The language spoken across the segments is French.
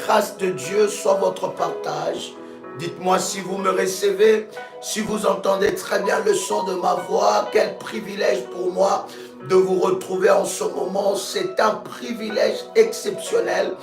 grâce de Dieu soit votre partage. Dites-moi si vous me recevez, si vous entendez très bien le son de ma voix. Quel privilège pour moi de vous retrouver en ce moment. C'est un privilège exceptionnel.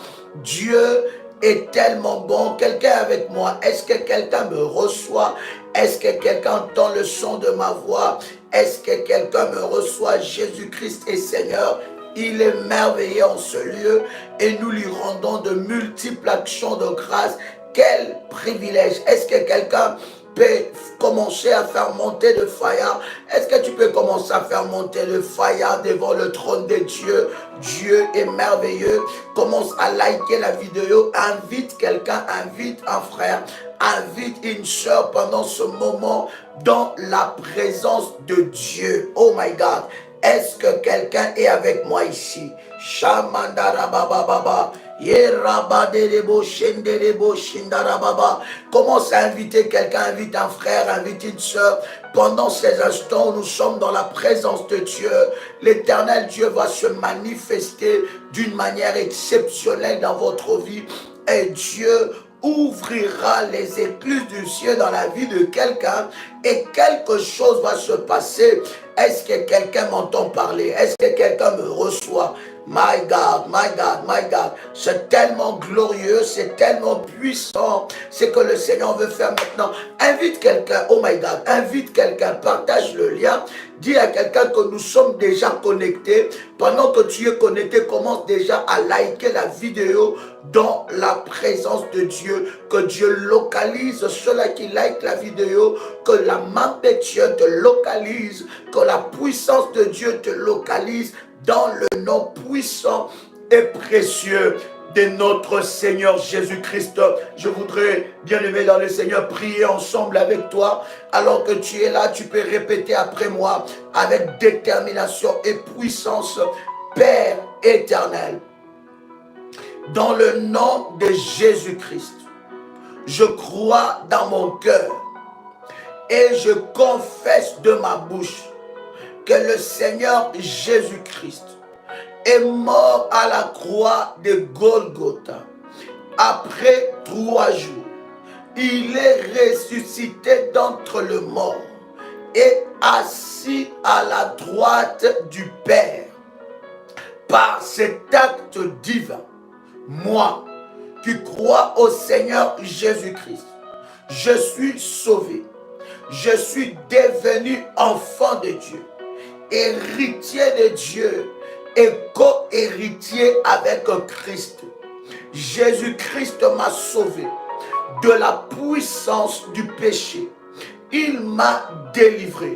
Dieu est tellement bon. Quelqu'un est avec moi? Est-ce que quelqu'un me reçoit? Est-ce que quelqu'un entend le son de ma voix? Est-ce que quelqu'un me reçoit? Jésus-Christ est Seigneur. Il est merveilleux en ce lieu et nous lui rendons de multiples actions de grâce. Quel privilège! Est-ce que quelqu'un peut commencer à faire monter le fire? Est-ce que tu peux commencer à faire monter le fire devant le trône de Dieu? Dieu est merveilleux. Commence à liker la vidéo. Invite quelqu'un, invite un frère, invite une soeur pendant ce moment dans la présence de Dieu. Oh my God! Est-ce que quelqu'un est avec moi ici? Shamandarabababa. Commence à inviter quelqu'un, invite un frère, invite une soeur. Pendant ces instants où nous sommes dans la présence de Dieu, l'Éternel Dieu va se manifester d'une manière exceptionnelle dans votre vie. Et Dieu ouvrira les écluses du ciel dans la vie de quelqu'un et quelque chose va se passer. Est-ce que quelqu'un m'entend parler? Est-ce que quelqu'un me reçoit? My God, my God, my God. C'est tellement glorieux, c'est tellement puissant. C'est que le Seigneur veut faire maintenant. Invite quelqu'un, oh my God, invite quelqu'un, partage le lien. Dis à quelqu'un que nous sommes déjà connectés. Pendant que tu es connecté, commence déjà à liker la vidéo dans la présence de Dieu. Que Dieu localise ceux-là qui like la vidéo. Que la main de Dieu te localise. Que la puissance de Dieu te localise dans le nom puissant et précieux de notre Seigneur Jésus-Christ. Je voudrais, bien-aimé dans le Seigneur, prier ensemble avec toi. Alors que tu es là, tu peux répéter après moi avec détermination et puissance. Père éternel, dans le nom de Jésus-Christ, je crois dans mon cœur et je confesse de ma bouche que le Seigneur Jésus-Christ est mort à la croix de Golgotha. Après 3 jours, il est ressuscité d'entre les morts et assis à la droite du Père. Par cet acte divin, moi qui crois au Seigneur Jésus-Christ, je suis sauvé. Je suis devenu enfant de Dieu, héritier de Dieu et co-héritier avec Christ. Jésus-Christ m'a sauvé de la puissance du péché. Il m'a délivré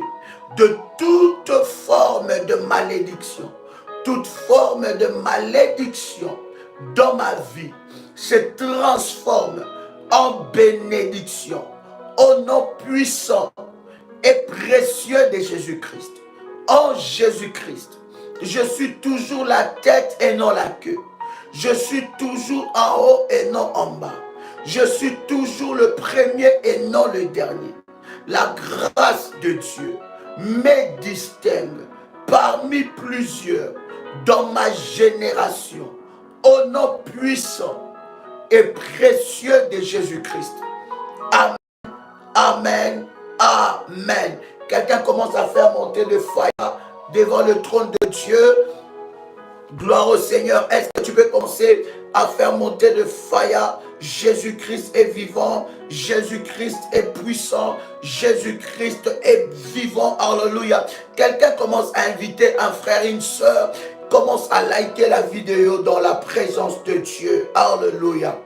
de toute forme de malédiction. Toute forme de malédiction dans ma vie se transforme en bénédiction. Au nom puissant et précieux de Jésus-Christ. En Jésus-Christ, je suis toujours la tête et non la queue. Je suis toujours en haut et non en bas. Je suis toujours le premier et non le dernier. La grâce de Dieu me distingue parmi plusieurs dans ma génération. Au nom puissant et précieux de Jésus-Christ. Amen. Amen, amen. Quelqu'un commence à faire monter le fire devant le trône de Dieu. Gloire au Seigneur. Est-ce que tu peux commencer à faire monter le fire? Jésus-Christ est vivant. Jésus-Christ est puissant. Jésus-Christ est vivant. Alléluia. Quelqu'un commence à inviter un frère, une soeur. Commence à liker la vidéo dans la présence de Dieu. Alléluia.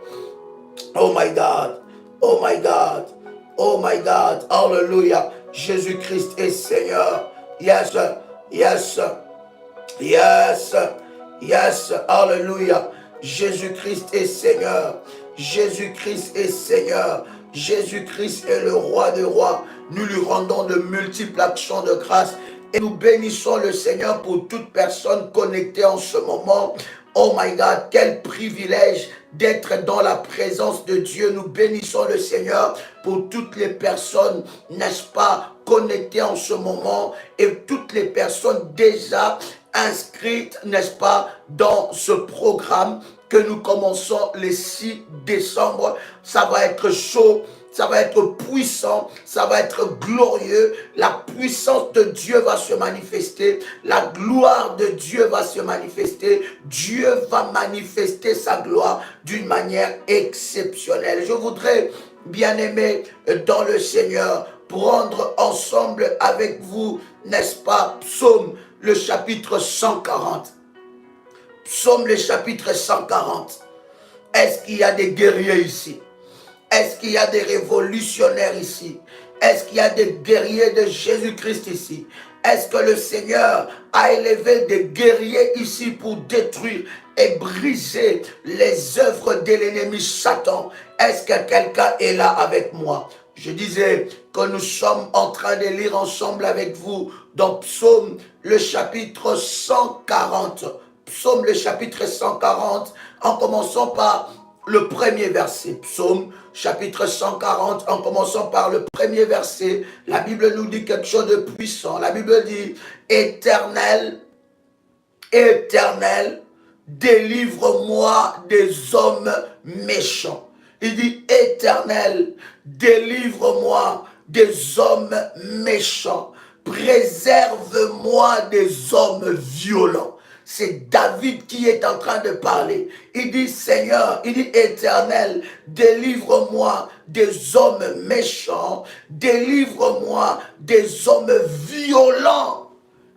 Oh my God. Oh my God. Oh my God, hallelujah. Jésus-Christ est Seigneur. Yes, yes, yes, yes, hallelujah. Jésus-Christ est Seigneur. Jésus-Christ est Seigneur. Jésus-Christ est le roi des rois. Nous lui rendons de multiples actions de grâce. Et nous bénissons le Seigneur pour toute personne connectée en ce moment. Oh my God, quel privilège d'être dans la présence de Dieu. Nous bénissons le Seigneur pour toutes les personnes, n'est-ce pas, connectées en ce moment et toutes les personnes déjà inscrites, n'est-ce pas, dans ce programme. que nous commençons le 6 décembre. Ça va être chaud, ça va être puissant, ça va être glorieux. La puissance de Dieu va se manifester, la gloire de Dieu va se manifester. Dieu va manifester sa gloire d'une manière exceptionnelle. Je voudrais, bien-aimés dans le Seigneur, prendre ensemble avec vous, n'est-ce pas, Psaume le chapitre 140. Psaume le chapitre 140. Est-ce qu'il y a des guerriers ici? Est-ce qu'il y a des révolutionnaires ici? Est-ce qu'il y a des guerriers de Jésus-Christ ici? Est-ce que le Seigneur a élevé des guerriers ici pour détruire et briser les œuvres de l'ennemi Satan? Est-ce que quelqu'un est là avec moi? Je disais que nous sommes en train de lire ensemble avec vous dans Psaume le chapitre 140. Psaume le chapitre 140, en commençant par le premier verset. Psaume chapitre 140, en commençant par le premier verset. La Bible nous dit quelque chose de puissant. La Bible dit, Éternel, Éternel, délivre-moi des hommes méchants. Il dit, Éternel, délivre-moi des hommes méchants. Préserve-moi des hommes violents. C'est David qui est en train de parler. Il dit, Seigneur, il dit, Éternel, délivre-moi des hommes méchants, délivre-moi des hommes violents.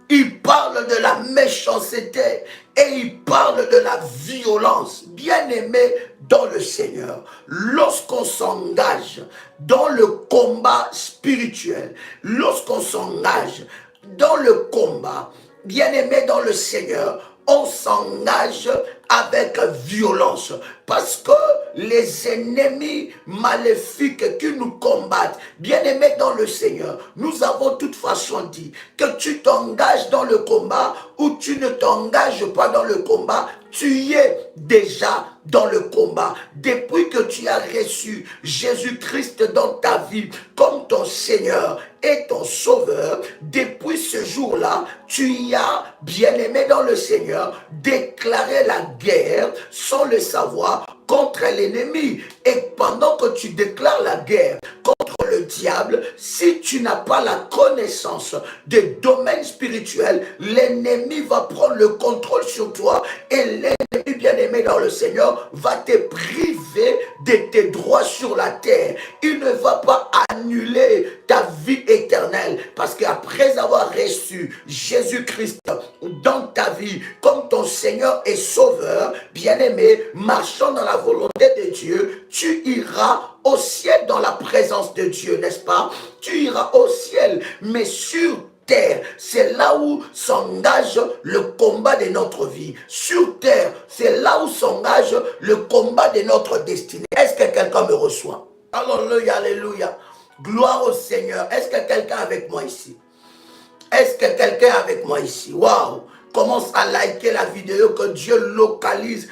Il parle de la méchanceté et il parle de la violence. Bien-aimé dans le Seigneur, lorsqu'on s'engage dans le combat spirituel, lorsqu'on s'engage dans le combat, bien-aimé dans le Seigneur, on s'engage avec violence parce que les ennemis maléfiques qui nous combattent, bien-aimés dans le Seigneur, nous avons de toute façon dit que tu t'engages dans le combat ou tu ne t'engages pas dans le combat, tu es déjà dans le combat. Depuis que tu as reçu Jésus-Christ dans ta vie comme ton Seigneur et ton Sauveur, depuis ce jour-là, tu y as, bien-aimé dans le Seigneur, déclaré la guerre sans le savoir contre l'ennemi. Et pendant que tu déclares la guerre contre le diable, si tu n'as pas la connaissance des domaines spirituels, l'ennemi va prendre le contrôle sur toi et l'ennemi bien-aimé dans le Seigneur va te priver de tes droits sur la terre. Il ne va pas annuler ta vie éternelle parce qu'après avoir reçu Jésus-Christ dans ta vie comme ton Seigneur et Sauveur, bien-aimé, marchant dans la volonté de Dieu, tu iras au ciel dans la présence de Dieu, n'est-ce pas? Tu iras au ciel, mais sur terre, c'est là où s'engage le combat de notre vie. Sur terre, c'est là où s'engage le combat de notre destinée. Est-ce que quelqu'un me reçoit? Alléluia, alléluia. Gloire au Seigneur. Est-ce que quelqu'un est avec moi ici? Est-ce que quelqu'un est avec moi ici? Waouh! Commence à liker la vidéo, que Dieu localise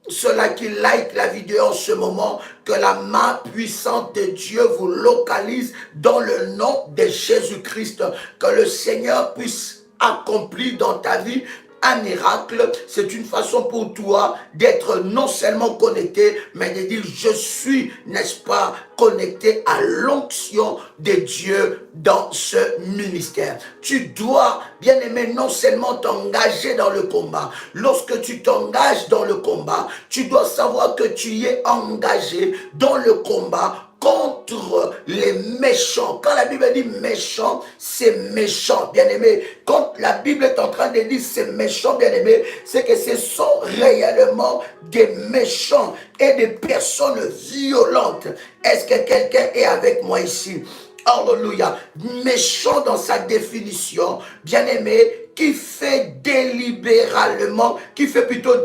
ceux-là qui like la vidéo en ce moment, que la main puissante de Dieu vous localise dans le nom de Jésus-Christ, que le Seigneur puisse accomplir dans ta vie un miracle. C'est une façon pour toi d'être non seulement connecté, mais de dire je suis, n'est-ce pas, connecté à l'onction de Dieu dans ce ministère. Tu dois, bien aimé, non seulement t'engager dans le combat. Lorsque tu t'engages dans le combat, tu dois savoir que tu es engagé dans le combat contre les méchants. Quand la Bible dit méchant, c'est méchant, bien-aimé. Quand la Bible est en train de dire c'est méchant, bien-aimé, c'est que ce sont réellement des méchants et des personnes violentes. Est-ce que quelqu'un est avec moi ici? Alléluia. Méchant dans sa définition, bien-aimé, qui fait délibérément, qui fait plutôt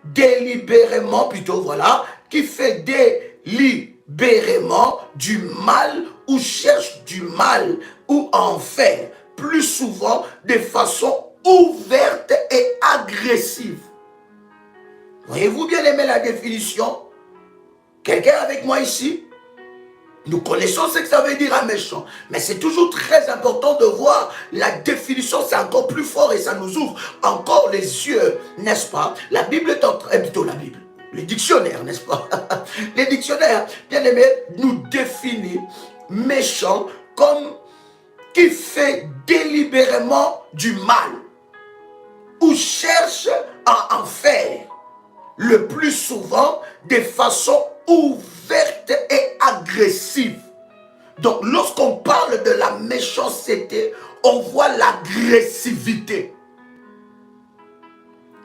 délibérément, plutôt, voilà, qui fait délibérément du mal ou cherche du mal ou en faire, plus souvent de façon ouverte et agressive. Voyez-vous bien aimé la définition? Quelqu'un avec moi ici? Nous connaissons ce que ça veut dire un méchant, mais c'est toujours très important de voir la définition, c'est encore plus fort et ça nous ouvre encore les yeux, n'est-ce pas? La Bible est en train, plutôt la Bible. Les dictionnaires, n'est-ce pas? Les dictionnaires, bien aimé, nous définissent méchant comme qui fait délibérément du mal ou cherche à en faire, le plus souvent de façon ouverte et agressive. Donc, lorsqu'on parle de la méchanceté, on voit l'agressivité.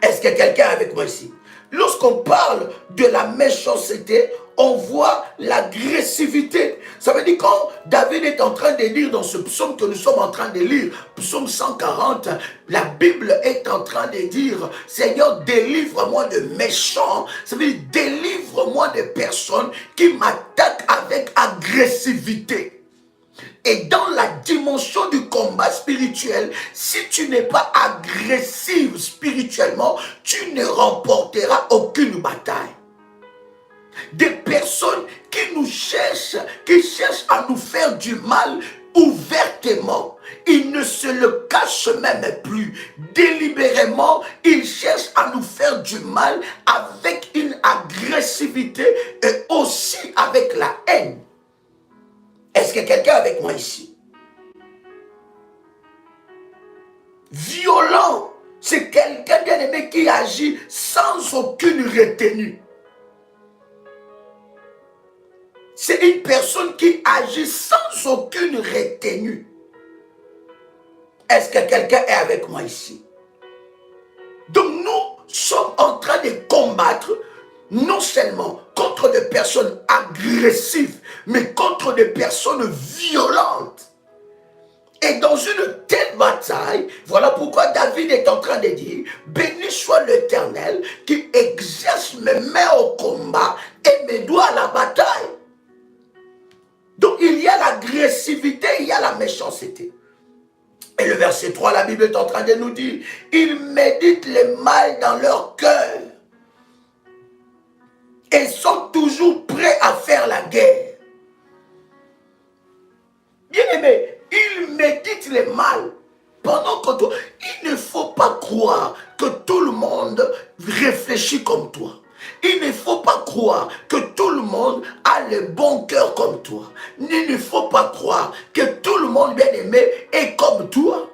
Est-ce que quelqu'un est avec moi ici? Lorsqu'on parle de la méchanceté, on voit l'agressivité. Ça veut dire quand David est en train de lire dans ce psaume que nous sommes en train de lire, psaume 140, la Bible est en train de dire, Seigneur, délivre-moi de méchants. Ça veut dire, délivre-moi de personnes qui m'attaquent avec agressivité. Et dans la dimension du combat spirituel, si tu n'es pas agressif spirituellement, tu ne remporteras aucune bataille. Des personnes qui cherchent à nous faire du mal ouvertement. Ils ne se le cachent même plus. Délibérément, ils cherchent à nous faire du mal avec une agressivité et aussi avec la haine. Est-ce que quelqu'un est avec moi ici? Violent, c'est quelqu'un bien aimé qui agit sans aucune retenue. C'est une personne qui agit sans aucune retenue. Est-ce que quelqu'un est avec moi ici? Donc nous sommes en train de combattre non seulement contre des personnes agressives, mais contre des personnes violentes. Et dans une telle bataille, voilà pourquoi David est en train de dire, béni soit l'Éternel qui exerce mes mains au combat et mes doigts à la bataille. Donc il y a l'agressivité, il y a la méchanceté. Et le verset 3, la Bible est en train de nous dire, ils méditent le mal dans leur cœur et sont toujours prêts à faire la guerre. Bien aimé, ils méditent le mal. Pendant que toi, il ne faut pas croire que tout le monde réfléchit comme toi. Il ne faut pas croire que tout le monde a le bon cœur comme toi. Il ne faut pas croire que tout le monde, bien aimé, est comme toi.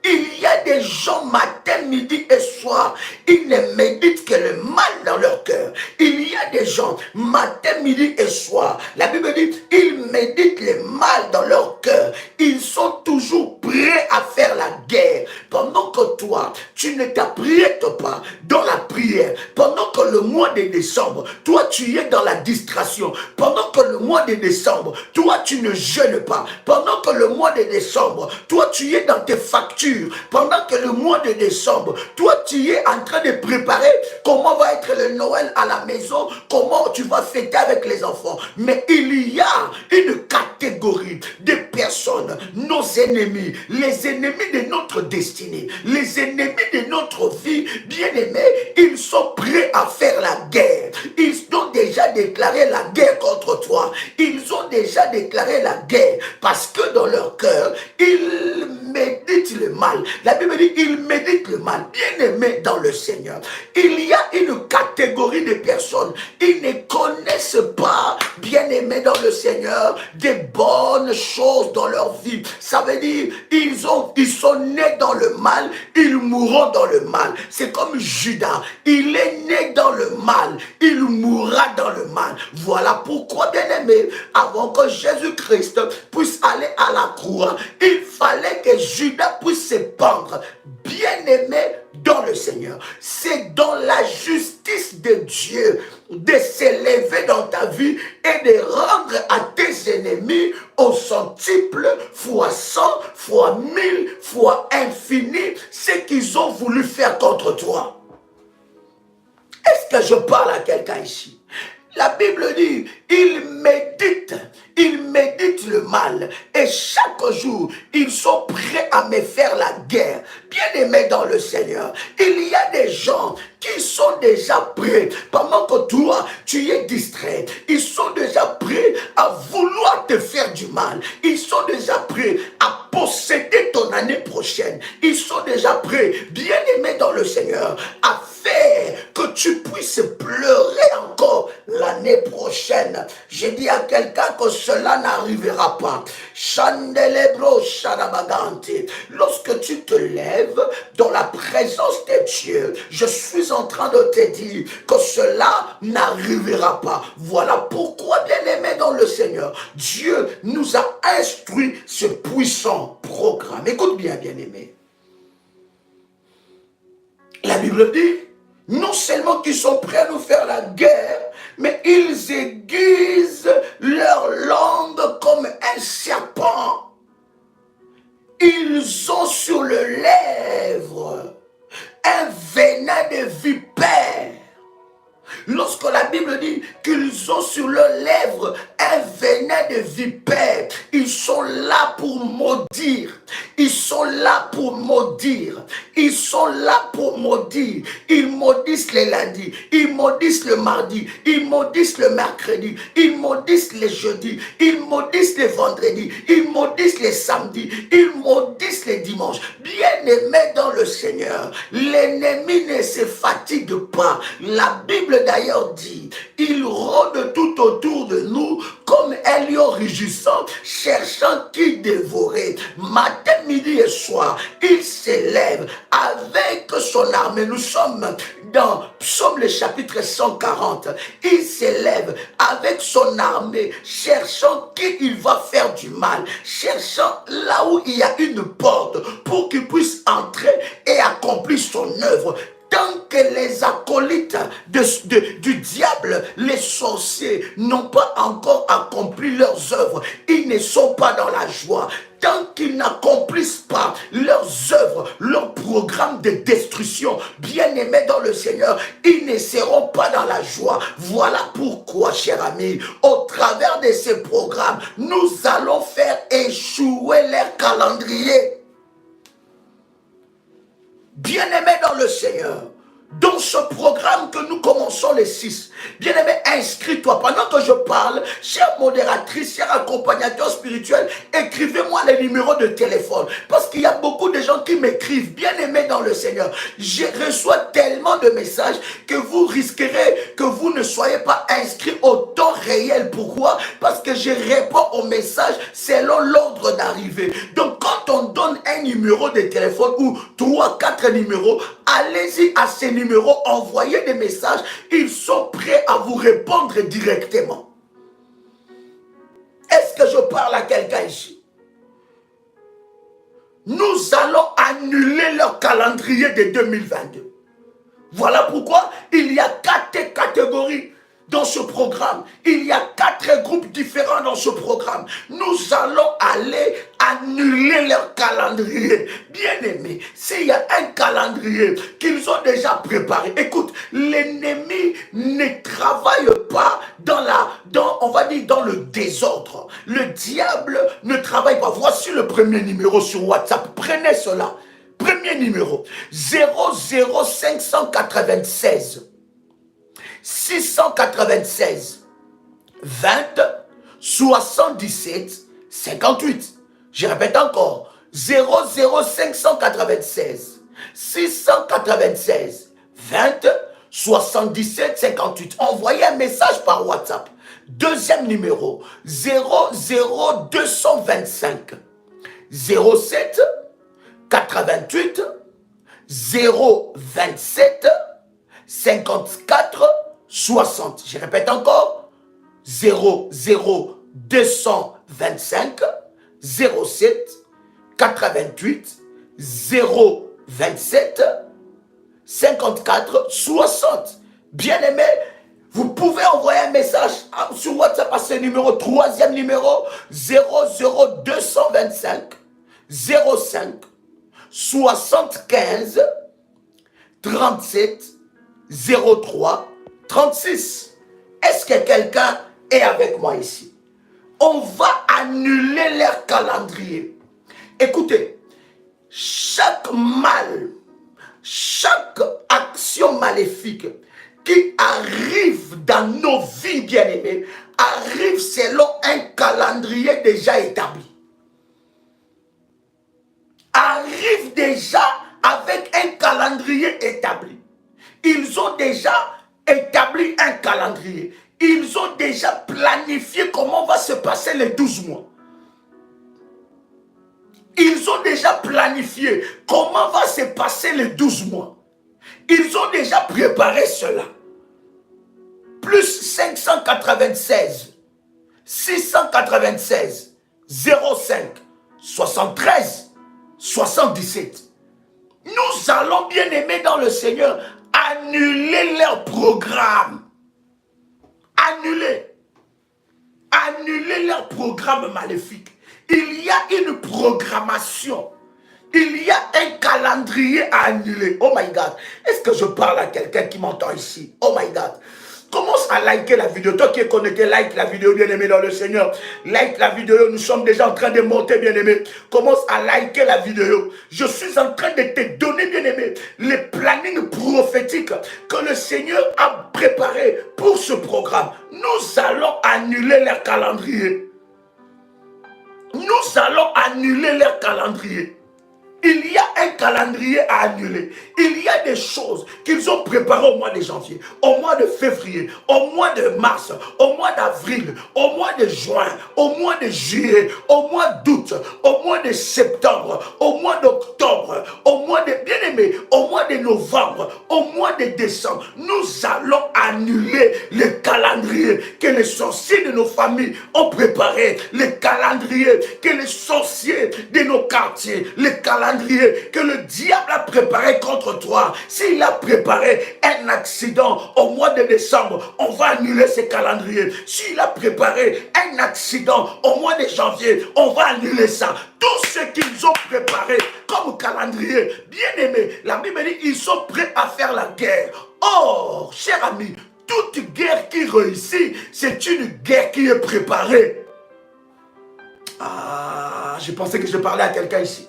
Il y a des gens matin, midi et soir, ils ne méditent que le mal dans leur cœur. Il y a des gens matin, midi et soir, la Bible dit, ils méditent le mal dans leur cœur. Ils sont toujours prêts à faire la guerre. Pendant que toi, tu ne t'apprêtes pas dans la prière. Pendant que le mois de décembre, toi, tu es dans la distraction. Pendant que le mois de décembre, toi, tu ne jeûnes pas. Pendant que le mois de décembre, toi, tu es dans tes factures. Pendant que le mois de décembre, toi tu es en train de préparer comment va être le Noël à la maison, comment tu vas fêter avec les enfants. Mais il y a une catégorie de personnes, nos ennemis, les ennemis de notre destinée, les ennemis de notre vie, bien-aimés, ils sont prêts à faire la guerre. Ils ont déjà déclaré la guerre contre toi. Ils ont déjà déclaré la guerre parce que dans leur cœur, ils méditent le mal. La Bible dit, ils méditent le mal. Bien-aimés dans le Seigneur, il y a une catégorie de personnes, ils ne connaissent pas, bien-aimés dans le Seigneur, des bonnes choses dans leur vie. Ça veut dire, ils sont nés dans le mal, ils mourront dans le mal. C'est comme Judas, il est né dans le mal, il mourra dans le mal. Voilà pourquoi, bien-aimés, avant que Jésus-Christ puisse aller à la croix, il fallait que Judas puisse se pendre. Bien-aimé dans le Seigneur, c'est dans la justice de Dieu de s'élever dans ta vie et de rendre à tes ennemis au centuple, fois 100, fois 1000, fois infini, ce qu'ils ont voulu faire contre toi. Est-ce que je parle à quelqu'un ici? La Bible dit, ils méditent le mal et chaque jour, ils sont prêts à me faire la guerre. Bien-aimés dans le Seigneur, il y a des gens qui sont déjà prêts, pendant que toi, tu es distrait, ils sont déjà prêts à vouloir te faire du mal. Ils sont déjà prêts à posséder ton année prochaine. Ils sont déjà prêts, bien-aimés dans le Seigneur, à faire que tu puisses pleurer encore l'année prochaine. J'ai dit à quelqu'un que cela n'arrivera pas. Chandelebro Shadabaganti. Lorsque tu te lèves dans la présence de Dieu, je suis en train de te dire que cela n'arrivera pas. Voilà pourquoi, bien-aimé dans le Seigneur, Dieu nous a instruit ce puissant programme. Écoute bien, bien-aimé. La Bible dit, non seulement qu'ils sont prêts à nous faire la guerre, mais ils aiguisent leur langue comme un serpent. Ils ont sur le lèvre un venin de vipère. Lorsque la Bible dit qu'ils ont sur leurs lèvres un venin de vipère, ils sont là pour maudire. Ils sont là pour maudire. Ils sont là pour maudire. Ils maudissent les lundis. Ils maudissent le mardi. Ils maudissent le mercredi. Ils maudissent les jeudis. Ils maudissent les vendredis. Ils maudissent les samedis. Ils maudissent les dimanches. Bien-aimés dans le Seigneur, l'ennemi ne se fatigue pas. La Bible d'ailleurs dit, il rôde tout autour de nous comme un lion rugissant, cherchant qui dévorer. Matin, midi et soir, il s'élève avec son armée. Nous sommes dans Psaume le chapitre 140. Il s'élève avec son armée, cherchant qui il va faire du mal, cherchant là où il y a une porte pour qu'il puisse entrer et accomplir son œuvre. Tant que les acolytes du diable, les sorciers, n'ont pas encore accompli leurs œuvres, ils ne sont pas dans la joie. Tant qu'ils n'accomplissent pas leurs œuvres, leur programme de destruction, bien-aimés dans le Seigneur, ils ne seront pas dans la joie. Voilà pourquoi, chers amis, au travers de ces programmes, nous allons faire échouer leur calendrier. Bien-aimés dans le Seigneur, dans ce programme que nous commençons les 6, bien-aimé, inscris-toi. Pendant que je parle, chère modératrice, chère accompagnateur spirituel, écrivez-moi les numéros de téléphone. Parce qu'il y a beaucoup de gens qui m'écrivent, bien-aimés dans le Seigneur. Je reçois tellement de messages que vous risquerez que vous ne soyez pas inscrits au temps réel. Pourquoi? Parce que je réponds aux messages selon l'ordre d'arrivée. Donc, quand on donne un numéro de téléphone ou 3, 4 numéros, allez-y à ces numéros, envoyez des messages, ils sont prêts à vous répondre directement. Est-ce que je parle à quelqu'un ici? Nous allons annuler leur calendrier de 2022. Voilà pourquoi il y a 4 catégories dans ce programme. Il y a 4 groupes différents dans ce programme. Nous allons aller annuler leur calendrier. Bien-aimés, s'il y a un calendrier qu'ils ont déjà préparé, écoute, l'ennemi ne travaille pas on va dire dans le désordre. Le diable ne travaille pas. Voici le premier numéro sur WhatsApp. Prenez cela. Premier numéro, 00596 696 20 77 58. Je répète encore, 00596 696 20 77 58. Envoyez un message par WhatsApp. Deuxième numéro, 00225 07 88 027 54 60. Je répète encore, 00225 07 88 027 54 60. Bien-aimé, vous pouvez envoyer un message sur WhatsApp à ce numéro. Troisième numéro, 00225 05 75 37 03 36. Est-ce que quelqu'un est avec moi ici? On va annuler leur calendrier. Écoutez, chaque mal, chaque actions maléfiques qui arrivent dans nos vies, bien-aimés, arrivent selon un calendrier déjà établi. Arrivent déjà avec un calendrier établi. Ils ont déjà établi un calendrier. Ils ont déjà planifié comment va se passer les 12 mois. Ils ont déjà planifié comment va se passer les 12 mois. Ils ont déjà préparé cela. Plus 596, 696, 05, 73, 77. Nous allons, bien aimés dans le Seigneur, annuler leur programme. Annuler leur programme maléfique. Il y a une programmation. Il y a un calendrier à annuler. Oh my God. Est-ce que je parle à quelqu'un qui m'entend ici? Oh my God. Commence à liker la vidéo. Toi qui es connecté, like la vidéo, bien-aimé dans le Seigneur. Like la vidéo. Nous sommes déjà en train de monter, bien-aimé. Commence à liker la vidéo. Je suis en train de te donner, bien-aimé, les plannings prophétiques que le Seigneur a préparés pour ce programme. Nous allons annuler leur calendrier. Nous allons annuler leur calendrier. Il y a un calendrier à annuler. Il y a des choses qu'ils ont préparées au mois de janvier, au mois de février, au mois de mars, au mois d'avril, au mois de juin, au mois de juillet, au mois d'août, au mois de septembre, au mois d'octobre, au mois de, bien aimé, au mois de novembre, au mois de décembre. Nous allons annuler le calendrier que les sorciers de nos familles ont préparé, le calendrier que les sorciers de nos quartiers, le calendrier que le diable a préparé contre toi. S'il a préparé un accident au mois de décembre, on va annuler ce calendrier. S'il a préparé un accident au mois de janvier, on va annuler ça. Tout ce qu'ils ont préparé comme calendrier, bien aimé, la Bible dit ils sont prêts à faire la guerre. Or, cher ami, toute guerre qui réussit, c'est une guerre qui est préparée. Ah, je pensais que je parlais à quelqu'un ici.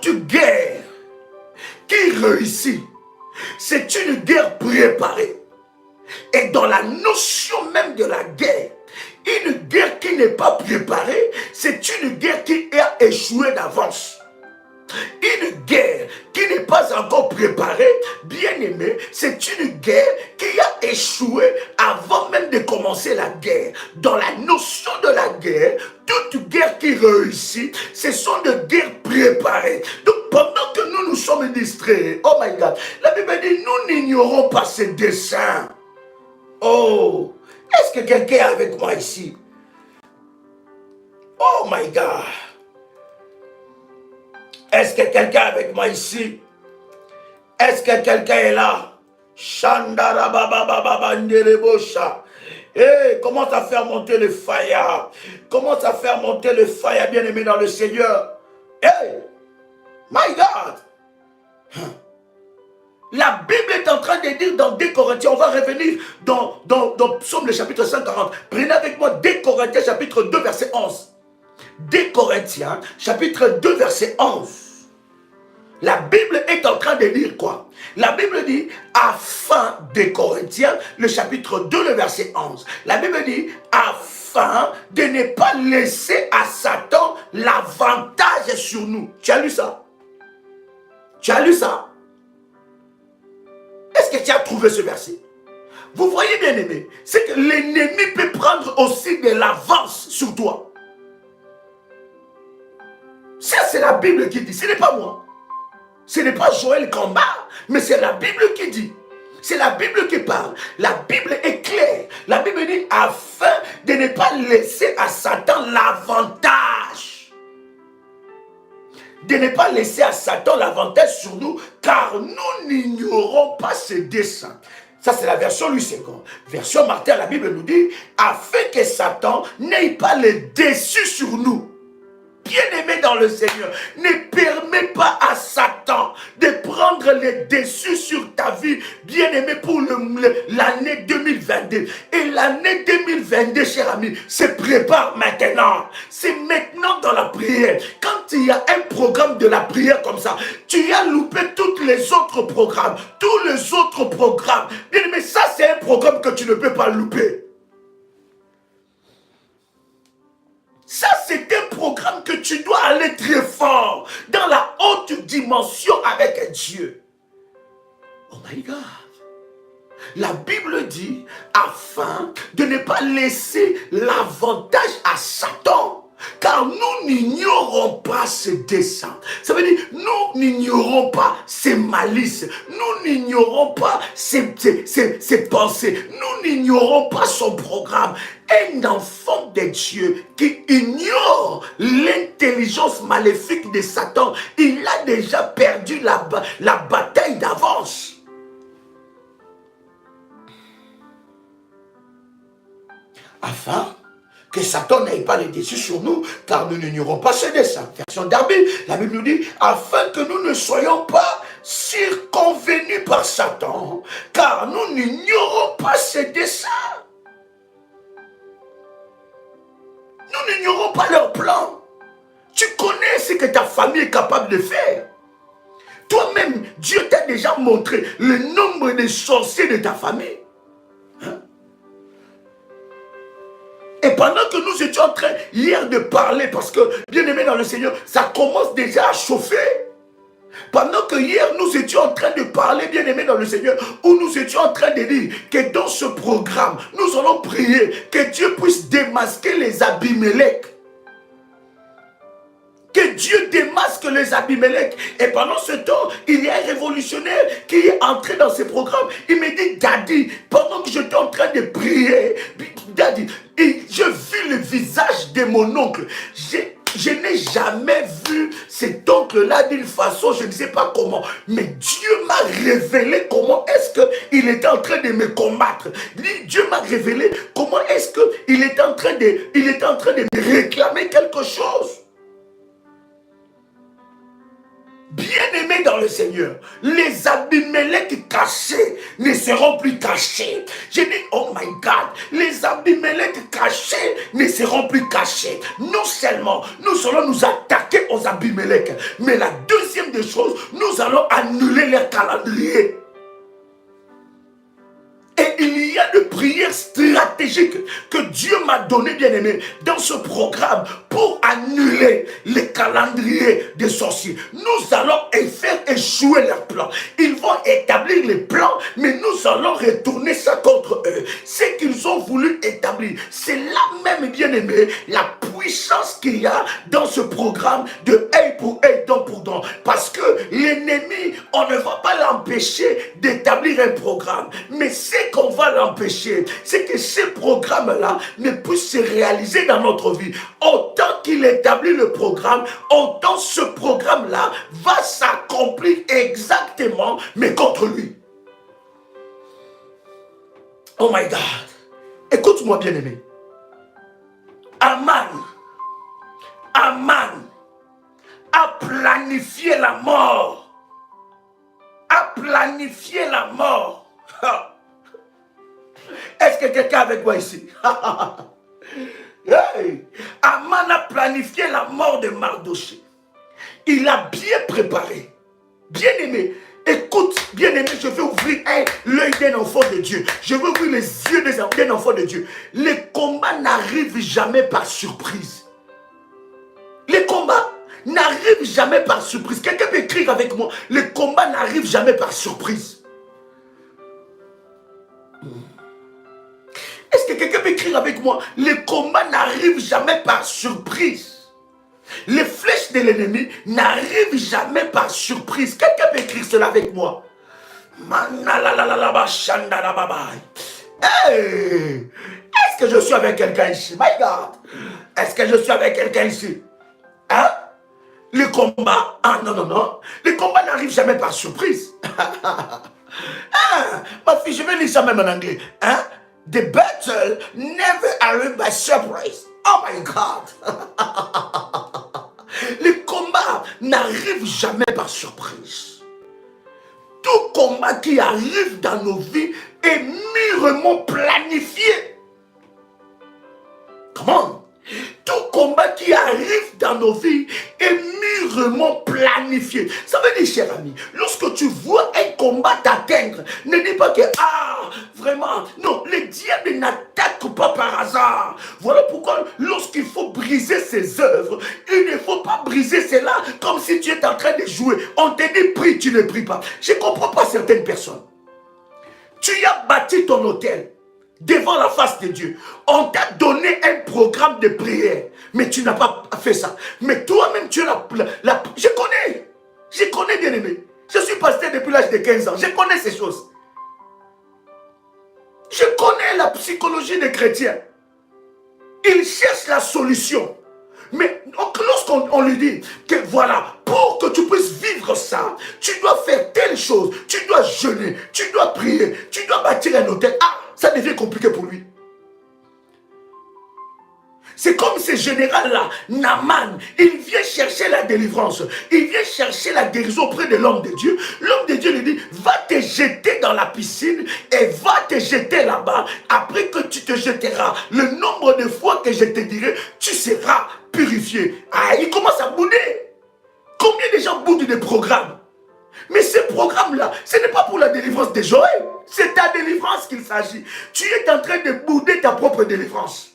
Toute guerre qui réussit, c'est une guerre préparée. Et dans la notion même de la guerre, une guerre qui n'est pas préparée, c'est une guerre qui a échoué d'avance. Une guerre qui n'est pas encore préparée, bien aimé, c'est une guerre qui a échoué avant même de commencer la guerre. Dans la notion de la guerre, toute guerre qui réussit, ce sont des guerres préparées. Donc pendant que nous nous sommes distraits, oh my God, la Bible dit, nous n'ignorons pas ces desseins. Oh, est-ce que quelqu'un est avec moi ici? Oh my God. Est-ce que quelqu'un est avec moi ici? Est-ce que quelqu'un est là? Hey, commence à faire monter le fire. Commence à faire monter le fire, bien-aimé dans le Seigneur. Hey, my God. La Bible est en train de dire dans 2 Corinthiens, on va revenir dans Psaume le chapitre 140. Prenez avec moi 2 Corinthiens chapitre 2 verset 11. 2 Corinthiens, chapitre 2, verset 11. La Bible est en train de dire quoi? La Bible dit, afin, 2 Corinthiens, le chapitre 2, le verset 11. La Bible dit, afin de ne pas laisser à Satan l'avantage sur nous. Tu as lu ça? Tu as lu ça? Est-ce que tu as trouvé ce verset? Vous voyez, bien aimé, c'est que l'ennemi peut prendre aussi de l'avance sur toi. Ça, c'est la Bible qui dit. Ce n'est pas moi. Ce n'est pas Joël Combat, mais c'est la Bible qui dit. C'est la Bible qui parle. La Bible est claire. La Bible dit afin de ne pas laisser à Satan l'avantage. De ne pas laisser à Satan l'avantage sur nous, car nous n'ignorons pas ses desseins. Ça, c'est la version Louis II. Version Martin, la Bible nous dit afin que Satan n'ait pas le dessus sur nous. Bien-aimé dans le Seigneur, ne permets pas à Satan de prendre le dessus sur ta vie, bien-aimé, pour l'année 2022. Et l'année 2022, cher ami, se prépare maintenant. C'est maintenant dans la prière. Quand il y a un programme de la prière comme ça, tu as loupé tous les autres programmes. Tous les autres programmes. Bien aimé, ça c'est un programme que tu ne peux pas louper. Ça, c'est un programme que tu dois aller très fort dans la haute dimension avec Dieu. Oh my God. La Bible dit, afin de ne pas laisser l'avantage à Satan, car nous n'ignorons pas ses desseins. Ça veut dire, nous n'ignorons pas ses malices, nous n'ignorons pas ses pensées, nous n'ignorons pas son programme. Un enfant de Dieu qui ignore l'intelligence maléfique de Satan, il a déjà perdu la bataille d'avance. Afin que Satan n'ait pas les dessus sur nous, car nous n'ignorons pas ses desseins. Version Darby, la Bible nous dit, afin que nous ne soyons pas circonvenus par Satan, car nous n'ignorons pas ses desseins. Nous n'ignorons pas leurs plans. Tu connais ce que ta famille est capable de faire. Toi-même, Dieu t'a déjà montré le nombre de sorciers de ta famille. Hein? Et pendant que nous étions en train hier de parler, parce que, bien aimé dans le Seigneur, ça commence déjà à chauffer. Pendant que hier nous étions en train de parler, bien aimé dans le Seigneur, où nous étions en train de dire que dans ce programme, nous allons prier que Dieu puisse démasquer les Abimelech. Que Dieu démasque les Abimelech. Et pendant ce temps, il y a un révolutionnaire qui est entré dans ce programme. Il me dit, Daddy, pendant que j'étais en train de prier, Daddy, j'ai vu le visage de mon oncle. Je n'ai jamais vu cet oncle-là d'une façon, je ne sais pas comment. Mais Dieu m'a révélé comment est-ce qu'il était en train de me combattre. Dieu m'a révélé comment est-ce qu'il était en train de me réclamer quelque chose. Bien-aimés dans le Seigneur, les Abimelech cachés ne seront plus cachés. J'ai dit, oh my God, les Abimelech cachés ne seront plus cachés. Non seulement nous allons nous attaquer aux Abimelech, mais la deuxième des choses, nous allons annuler leur calendrier. Et il y a de prières stratégiques que Dieu m'a donné, bien aimé, dans ce programme pour annuler les calendriers des sorciers. Nous allons faire échouer leurs plans. Ils vont établir les plans, mais nous allons retourner ça contre eux. Ce qu'ils ont voulu établir, c'est là même, bien aimé, la puissance qu'il y a dans ce programme de œil pour œil, dent pour dent. Parce que l'ennemi, on ne va pas l'empêcher d'établir un programme, mais c'est qu'on va l'empêcher, c'est que ce programme-là ne puisse se réaliser dans notre vie. Autant qu'il établit le programme, autant ce programme-là va s'accomplir exactement, mais contre lui. Oh my God. Écoute-moi, bien-aimé. Aman a planifié la mort. A planifié la mort. Est-ce que quelqu'un est avec moi ici? Hey. Aman a planifié la mort de Mardoché. Il a bien préparé. Bien aimé, écoute, bien aimé, je vais ouvrir l'œil d'un enfant de Dieu. Je vais ouvrir les yeux d'un enfant de Dieu. Les combats n'arrivent jamais par surprise. Les combats n'arrivent jamais par surprise. Quelqu'un peut écrire avec moi. Les combats n'arrivent jamais par surprise. Est-ce que quelqu'un peut écrire avec moi? Les combats n'arrivent jamais par surprise. Les flèches de l'ennemi n'arrivent jamais par surprise. Quelqu'un peut écrire cela avec moi? Hey! Est-ce que je suis avec quelqu'un ici? My God! Est-ce que je suis avec quelqu'un ici? Hein? Les combats? Ah non, non, non. Les combats n'arrivent jamais par surprise. Ah, ma fille, je vais lire ça même en anglais. Hein? The battle never arrives by surprise. Oh my God! Les combats n'arrivent jamais par surprise. Tout combat qui arrive dans nos vies est mûrement planifié. Come on. Tout combat qui arrive dans nos vies est mûrement planifié. Ça veut dire, cher ami, lorsque tu vois un combat t'atteindre, ne dis pas que, vraiment, non, le diable n'attaque pas par hasard. Voilà pourquoi, lorsqu'il faut briser ses œuvres, il ne faut pas briser cela comme si tu étais en train de jouer. On te dit, prie, tu ne pries pas. Je ne comprends pas certaines personnes. Tu as bâti ton hôtel devant la face de Dieu. On t'a donné un programme de prière, mais tu n'as pas fait ça. Mais toi-même, tu as la... Je connais bien aimé. Je suis pasteur depuis l'âge de 15 ans. Je connais ces choses. Je connais la psychologie des chrétiens. Ils cherchent la solution. Mais lorsqu'on lui dit que voilà, pour que tu puisses vivre ça, tu dois faire telle chose, tu dois jeûner, tu dois prier, tu dois bâtir un hôtel. Ça devient compliqué pour lui. C'est comme ce général-là, Naaman, il vient chercher la délivrance, il vient chercher la guérison auprès de l'homme de Dieu. L'homme de Dieu lui dit, va te jeter dans la piscine et va te jeter là-bas. Après que tu te jetteras, le nombre de fois que je te dirai, tu seras purifié. Il commence à bouder. Combien de gens boudent des programmes? Mais ce programme-là, ce n'est pas pour la délivrance de Joël. C'est ta délivrance qu'il s'agit. Tu es en train de bouder ta propre délivrance.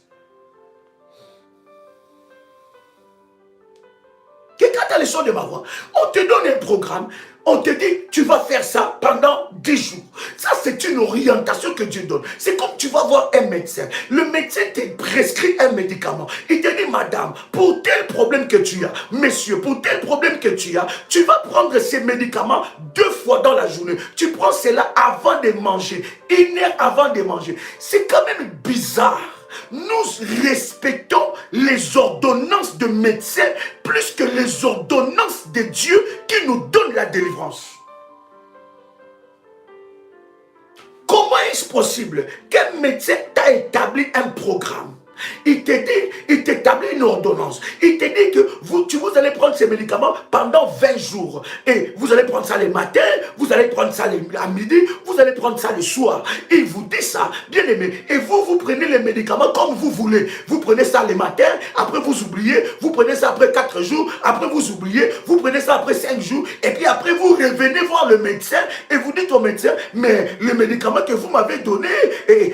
Quand tu as le son de ma voix, on te donne un programme, on te dit, tu vas faire ça pendant 10 jours. Ça, c'est une orientation que Dieu donne. C'est comme tu vas voir un médecin. Le médecin te prescrit un médicament. Il te dit, madame, pour tel problème que tu as, monsieur, pour tel problème que tu as, tu vas prendre ces médicaments 2 fois dans la journée. Tu prends cela avant de manger, 1 heure avant de manger. C'est quand même bizarre. Nous respectons les ordonnances de médecins plus que les ordonnances de Dieu qui nous donne la délivrance. Comment est-ce possible qu'un médecin t'a établi un programme? Il te dit, il t'établit une ordonnance. Il te dit que vous allez prendre ces médicaments pendant 20 jours. Et vous allez prendre ça le matin, vous allez prendre ça à midi, vous allez prendre ça le soir. Il vous dit ça, bien aimé. Et vous prenez les médicaments comme vous voulez. Vous prenez ça le matin, après vous oubliez. Vous prenez ça après 4 jours, après vous oubliez. Vous prenez ça après 5 jours. Et puis après vous revenez voir le médecin et vous dites au médecin, mais le médicament que vous m'avez donné et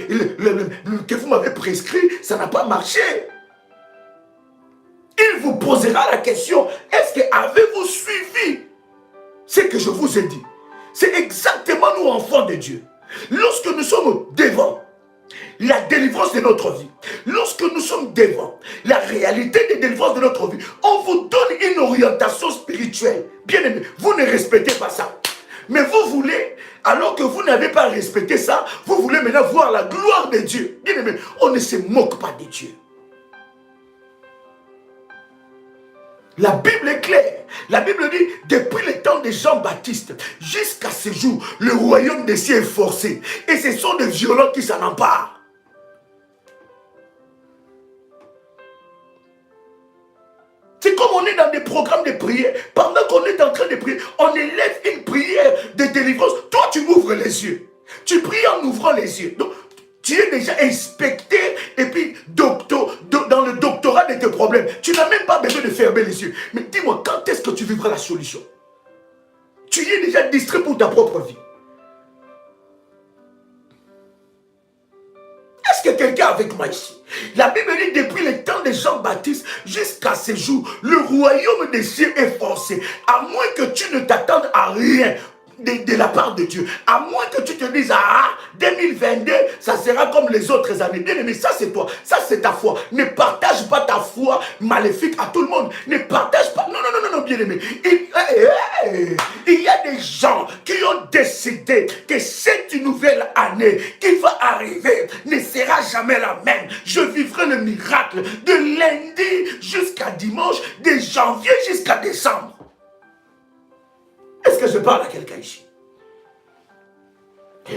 que vous m'avez prescrit, ça n'a pas marché. Il vous posera la question, est-ce que avez-vous suivi ce que je vous ai dit? C'est exactement nous, enfants de Dieu. Lorsque nous sommes devant la délivrance de notre vie, lorsque nous sommes devant la réalité de délivrance de notre vie, on vous donne une orientation spirituelle. Bien aimé, vous ne respectez pas ça. Mais vous voulez, alors que vous n'avez pas respecté ça, vous voulez maintenant voir la gloire de Dieu. Bien aimé, on ne se moque pas de Dieu. La Bible est claire. La Bible dit, depuis le temps de Jean-Baptiste jusqu'à ce jour, le royaume des cieux est forcé. Et ce sont des violents qui s'en emparent. C'est comme on est dans des programmes de prière. Pendant qu'on est en train de prier, on élève une prière de délivrance. Toi, tu ouvres les yeux. Tu pries en ouvrant les yeux. Donc, tu es déjà inspecté et puis dans le doctorat de tes problèmes. Tu n'as même pas besoin de fermer les yeux. Mais dis-moi, quand est-ce que tu vivras la solution? Tu es déjà distrait pour ta propre vie. Est-ce que quelqu'un est avec moi ici? La Bible dit depuis le temps de Jean-Baptiste jusqu'à ce jour, le royaume des cieux est forcé. À moins que tu ne t'attendes à rien de la part de Dieu. À moins que tu te dises, 2022, ça sera comme les autres années. Bien aimé, ça c'est toi, ça c'est ta foi. Ne partage pas ta foi maléfique à tout le monde. Ne partage pas. Non, bien aimé. Il y a des gens qui ont décidé que cette nouvelle année qui va arriver ne sera jamais la même. Je vivrai le miracle de lundi jusqu'à dimanche, de janvier jusqu'à décembre. Est-ce que je parle à quelqu'un ici?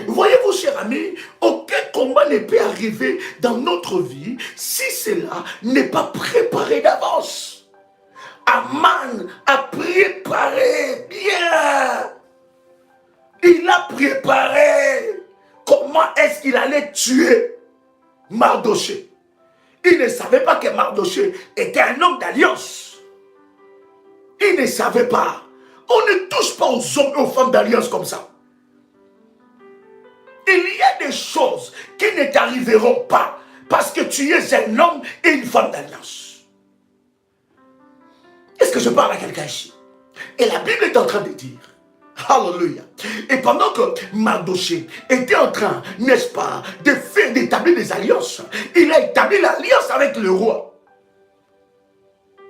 Voyez-vous, cher ami, aucun combat ne peut arriver dans notre vie si cela n'est pas préparé d'avance. Aman a préparé bien. Il a préparé comment est-ce qu'il allait tuer Mardoché. Il ne savait pas que Mardochée était un homme d'alliance. Il ne savait pas. On ne touche pas aux hommes et aux femmes d'alliance comme ça. Il y a des choses qui ne t'arriveront pas parce que tu es un homme et une femme d'alliance. Est-ce que je parle à quelqu'un ici? Et la Bible est en train de dire, alléluia. Et pendant que Mardochée était en train, n'est-ce pas, d'établir des alliances, il a établi l'alliance avec le roi.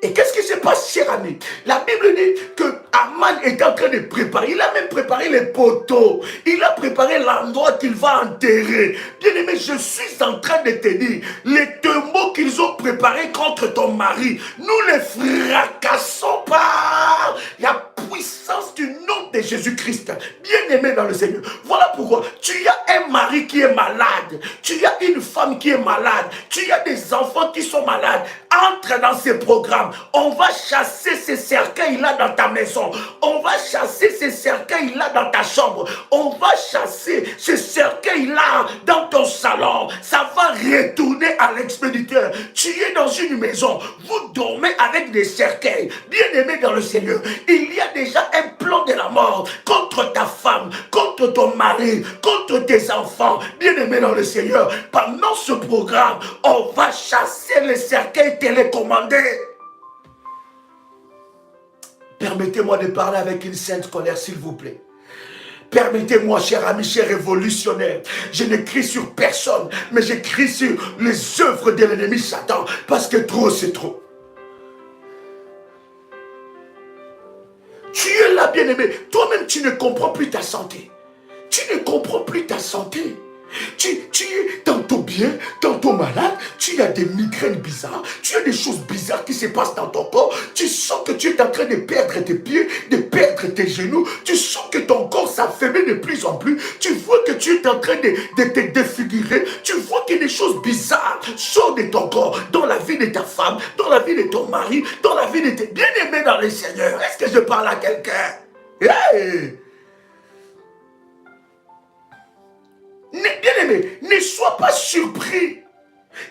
Et qu'est-ce qui se passe, cher ami? La Bible dit que Aman est en train de préparer. Il a même préparé les poteaux. Il a préparé l'endroit qu'il va enterrer. Bien aimé, je suis en train de te dire, les tombeaux qu'ils ont préparés contre ton mari, nous les fracassons par la puissance du nom de Jésus-Christ. Bien aimé dans le Seigneur. Voilà pourquoi tu as un mari qui est malade. Tu as une femme qui est malade. Tu as des enfants qui sont malades. Entre dans ces programmes. On va chasser ces cercueils-là dans ta maison. On va chasser ces cercueils-là dans ta chambre. On va chasser ces cercueils-là dans ton salon. Ça va retourner à l'expéditeur. Tu es dans une maison. Vous dormez avec des cercueils. Bien aimé dans le Seigneur. Il y a déjà un plan de la mort contre ta femme, contre ton mari, contre tes enfants. Bien aimé dans le Seigneur. Pendant ce programme, on va chasser les cercueils télécommandés. Permettez-moi de parler avec une sainte colère, s'il vous plaît. Permettez-moi, cher ami, cher révolutionnaire. Je n'écris sur personne, mais j'écris sur les œuvres de l'ennemi Satan. Parce que trop, c'est trop. Tu es là, bien-aimé. Toi-même, tu ne comprends plus ta santé. Tu ne comprends plus ta santé. Tu es tantôt bien, tantôt malade, tu as des migraines bizarres, tu as des choses bizarres qui se passent dans ton corps, tu sens que tu es en train de perdre tes pieds, de perdre tes genoux, tu sens que ton corps s'affaiblit de plus en plus, tu vois que tu es en train de te défigurer, tu vois que des choses bizarres sortent de ton corps, dans la vie de ta femme, dans la vie de ton mari, dans la vie de tes bien-aimés dans le Seigneur. Est-ce que je parle à quelqu'un? Hey! Bien-aimé, ne sois pas surpris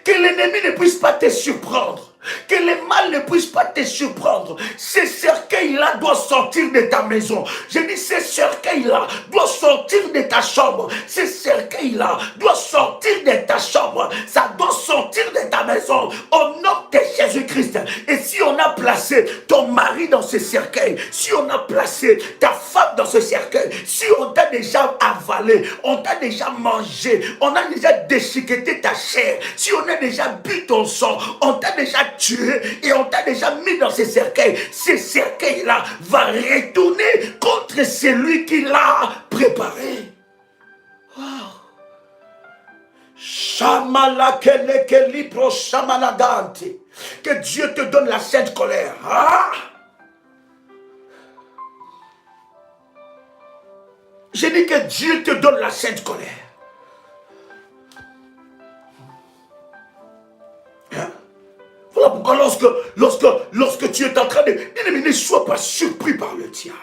que l'ennemi ne puisse pas te surprendre. Que le mal ne puisse pas te surprendre. Ces cercueils-là doivent sortir de ta maison. Je dis, ces cercueils-là doivent sortir de ta chambre. Ces cercueils-là doivent sortir de ta chambre. Ça doit sortir de ta maison. Au nom de Jésus-Christ. Et si on a placé ton mari dans ce cercueil, si on a placé ta femme dans ce cercueil, si on t'a déjà avalé, on t'a déjà mangé, on a déjà déchiqueté ta chair, si on a déjà bu ton sang, on t'a déjà tué et on t'a déjà mis dans ces cercueils-là va retourner contre celui qui l'a préparé. Wow. Que Dieu te donne la sainte colère. Ah! Je dis que Dieu te donne la sainte colère. Voilà pourquoi lorsque tu es en train de... Bien-aimé, ne sois pas surpris par le diable.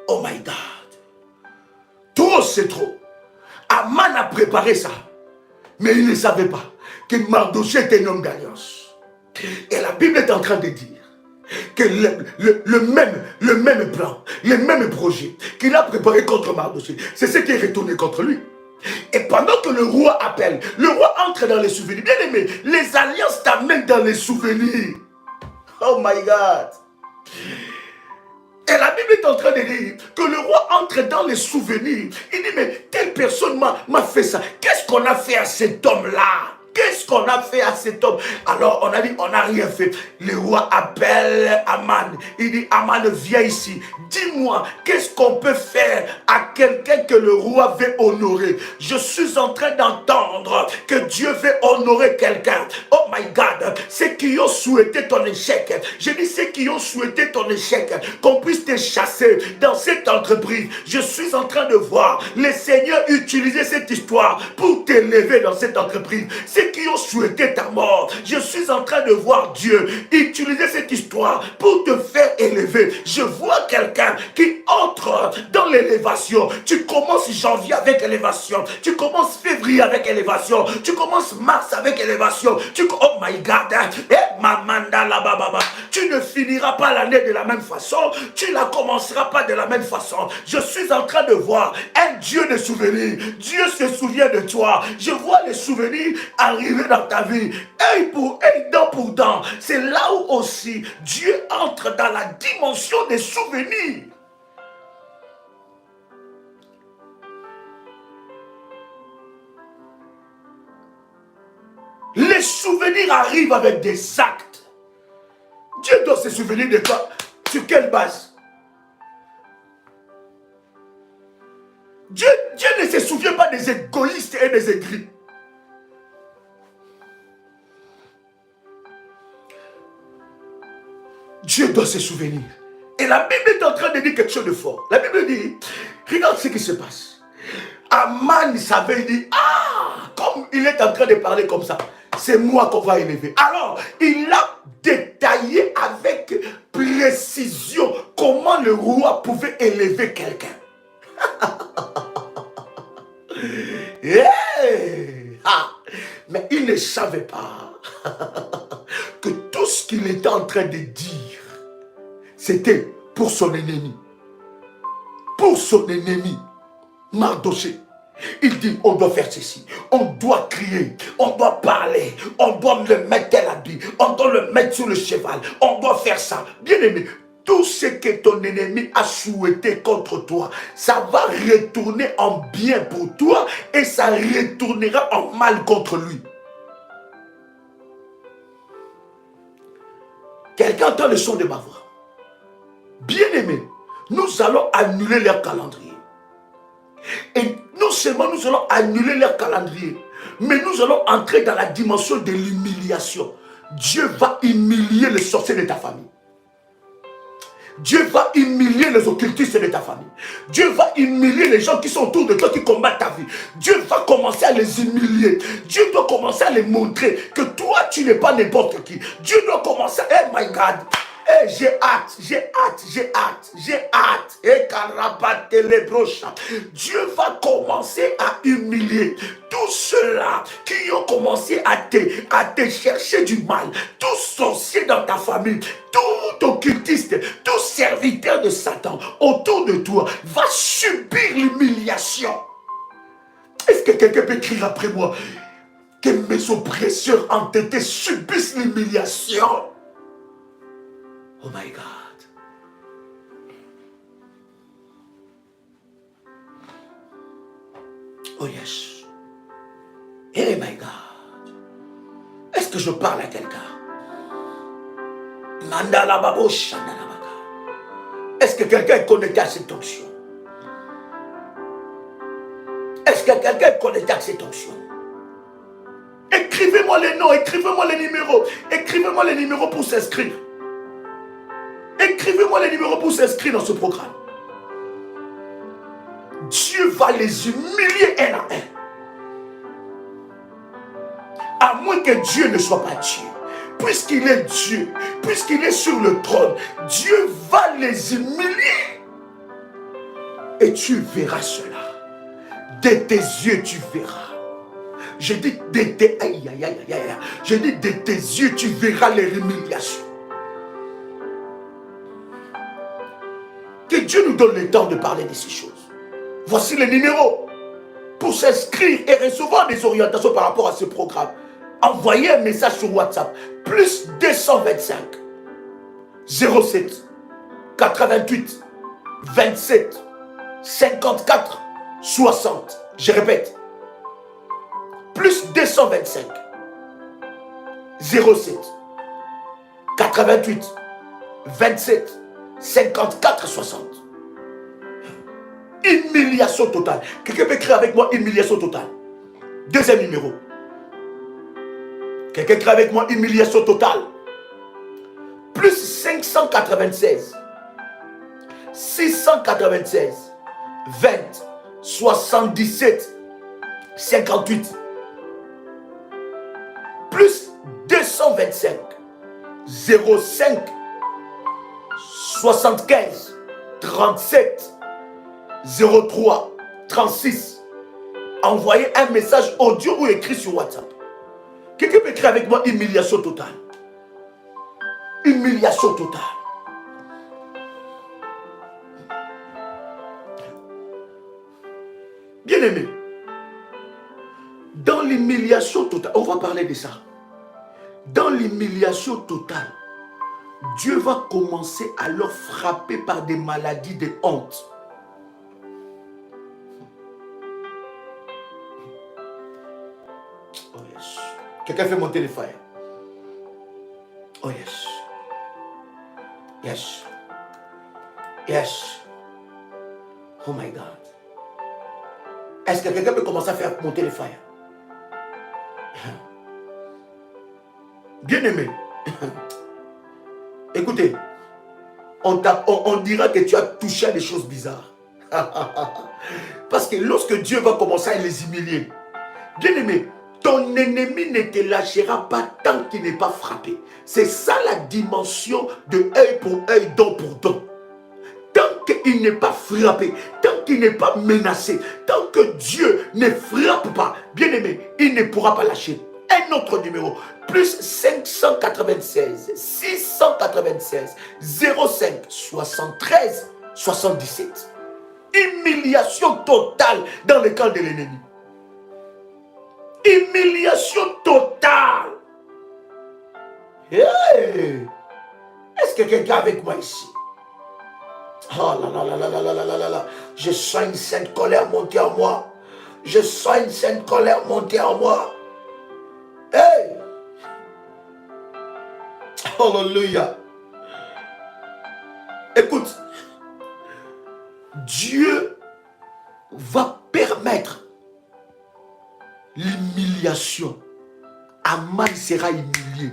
Oh my God. Trop, c'est trop. Aman a préparé ça. Mais il ne savait pas que Mardochée était un homme d'alliance. Et la Bible est en train de dire que le même plan, le même projet qu'il a préparé contre Mardochée, c'est ce qui est retourné contre lui. Et pendant que le roi appelle, le roi entre dans les souvenirs. Bien aimé, les alliances t'amènent dans les souvenirs. Oh my God. Et la Bible est en train de dire que le roi entre dans les souvenirs. Il dit, mais telle personne m'a fait ça. Qu'est-ce qu'on a fait à cet homme-là? Qu'est-ce qu'on a fait à cet homme? Alors on a dit, on n'a rien fait. Le roi appelle Aman. Il dit, Aman, viens ici. Dis-moi, qu'est-ce qu'on peut faire à quelqu'un que le roi veut honorer? Je suis en train d'entendre que Dieu veut honorer quelqu'un. Oh my God, ceux qui ont souhaité ton échec. Je dis ceux qui ont souhaité ton échec, qu'on puisse te chasser dans cette entreprise. Je suis en train de voir le Seigneur utiliser cette histoire pour t'élever dans cette entreprise. Ceux qui ont souhaité ta mort, je suis en train de voir Dieu utiliser cette histoire pour te faire élever. Je vois quelqu'un qui entre dans l'élévation. Tu commences janvier avec élévation. Tu commences février avec élévation. Tu commences mars avec élévation. Oh my God. Tu ne finiras pas l'année de la même façon. Tu ne la commenceras pas de la même façon. Je suis en train de voir un Dieu de souvenirs. Dieu se souvient de toi. Je vois les souvenirs arriver dans ta vie. Œil pour œil, dent pour dent. C'est là où aussi Dieu entre dans la dimension des souvenirs. Les souvenirs arrivent avec des actes. Dieu doit se souvenir de toi. Sur quelle base? Dieu ne se souvient pas des égoïstes et des aigris. Dieu doit se souvenir. Et la Bible est en train de dire quelque chose de fort. La Bible dit, regarde ce qui se passe. Aman savait, il dit, comme il est en train de parler comme ça, c'est moi qu'on va élever. Alors, il a détaillé avec précision comment le roi pouvait élever quelqu'un. Mais il ne savait pas que tout ce qu'il était en train de dire, c'était pour son ennemi. Pour son ennemi, Mardoché. Il dit, on doit faire ceci, on doit crier, on doit parler, on doit le mettre à l'habit, on doit le mettre sur le cheval, on doit faire ça. Bien aimé, tout ce que ton ennemi a souhaité contre toi, ça va retourner en bien pour toi et ça retournera en mal contre lui. Quelqu'un entend le son de ma voix. Bien aimé, nous allons annuler leur calendrier. Et non seulement nous allons annuler leur calendrier, mais nous allons entrer dans la dimension de l'humiliation. Dieu va humilier les sorciers de ta famille. Dieu va humilier les occultistes de ta famille. Dieu va humilier les gens qui sont autour de toi, qui combattent ta vie. Dieu va commencer à les humilier. Dieu doit commencer à les montrer que toi, tu n'es pas n'importe qui. Dieu doit commencer, oh my God. Hey, j'ai hâte. Dieu va commencer à humilier tous ceux-là qui ont commencé à te chercher du mal. Tous sorciers dans ta famille, tout occultiste, tout serviteur de Satan autour de toi va subir l'humiliation. Est-ce que quelqu'un peut écrire après moi que mes oppresseurs entêtés subissent l'humiliation? Oh my God. Oh yes. Oh my God. Est-ce que je parle à quelqu'un? Mandala babo shandala baka. Est-ce que quelqu'un est connecté à cette onction? Est-ce que quelqu'un est connecté à cette onction? Écrivez-moi les noms, écrivez-moi les numéros. Écrivez-moi les numéros pour s'inscrire. Écrivez-moi les numéros pour s'inscrire dans ce programme. Dieu va les humilier un à un. À moins que Dieu ne soit pas Dieu. Puisqu'il est Dieu, puisqu'il est sur le trône, Dieu va les humilier. Et tu verras cela. De tes yeux, tu verras. Je dis de tes, Je dis de tes yeux, tu verras les humiliations. Que Dieu nous donne le temps de parler de ces choses. Voici les numéros pour s'inscrire et recevoir des orientations par rapport à ce programme. Envoyez un message sur WhatsApp. Plus 225 07 88 27 54 60. Je répète. Plus 225 07 88 27 54 60. Humiliation totale. Quelqu'un peut écrire avec moi humiliation totale. Deuxième numéro. Quelqu'un écrit avec moi humiliation totale. Plus 596 696 20 77 58. plus 225 05 75 37 03 36. Envoyez un message audio ou écrit sur WhatsApp. Quelqu'un peut écrire avec moi humiliation totale. Humiliation totale. Bien-aimé, dans l'humiliation totale, on va parler de ça. Dans l'humiliation totale, Dieu va commencer à leur frapper par des maladies de honte. Oh yes. Quelqu'un fait monter les fers. Oh yes. Yes. Yes. Oh my God. Est-ce que quelqu'un peut commencer à faire monter les fers? Bien-aimé. Écoutez, on dira que tu as touché à des choses bizarres. Parce que lorsque Dieu va commencer à les humilier, bien-aimé, ton ennemi ne te lâchera pas tant qu'il n'est pas frappé. C'est ça la dimension de œil pour œil, dent pour dent. Tant qu'il n'est pas frappé, tant qu'il n'est pas menacé, tant que Dieu ne frappe pas, bien-aimé, il ne pourra pas lâcher. Un autre numéro, plus 596 696 05 73 77. Humiliation totale dans le camp de l'ennemi. Humiliation totale. Hey! Est-ce que quelqu'un est avec moi ici? Oh là là là là là là là là là. Je sens une sainte colère monter en moi. Je sens une sainte colère monter en moi. Hey! Alléluia. Écoute, Dieu va permettre l'humiliation. Aman sera humilié.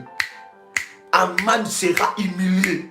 Aman sera humilié.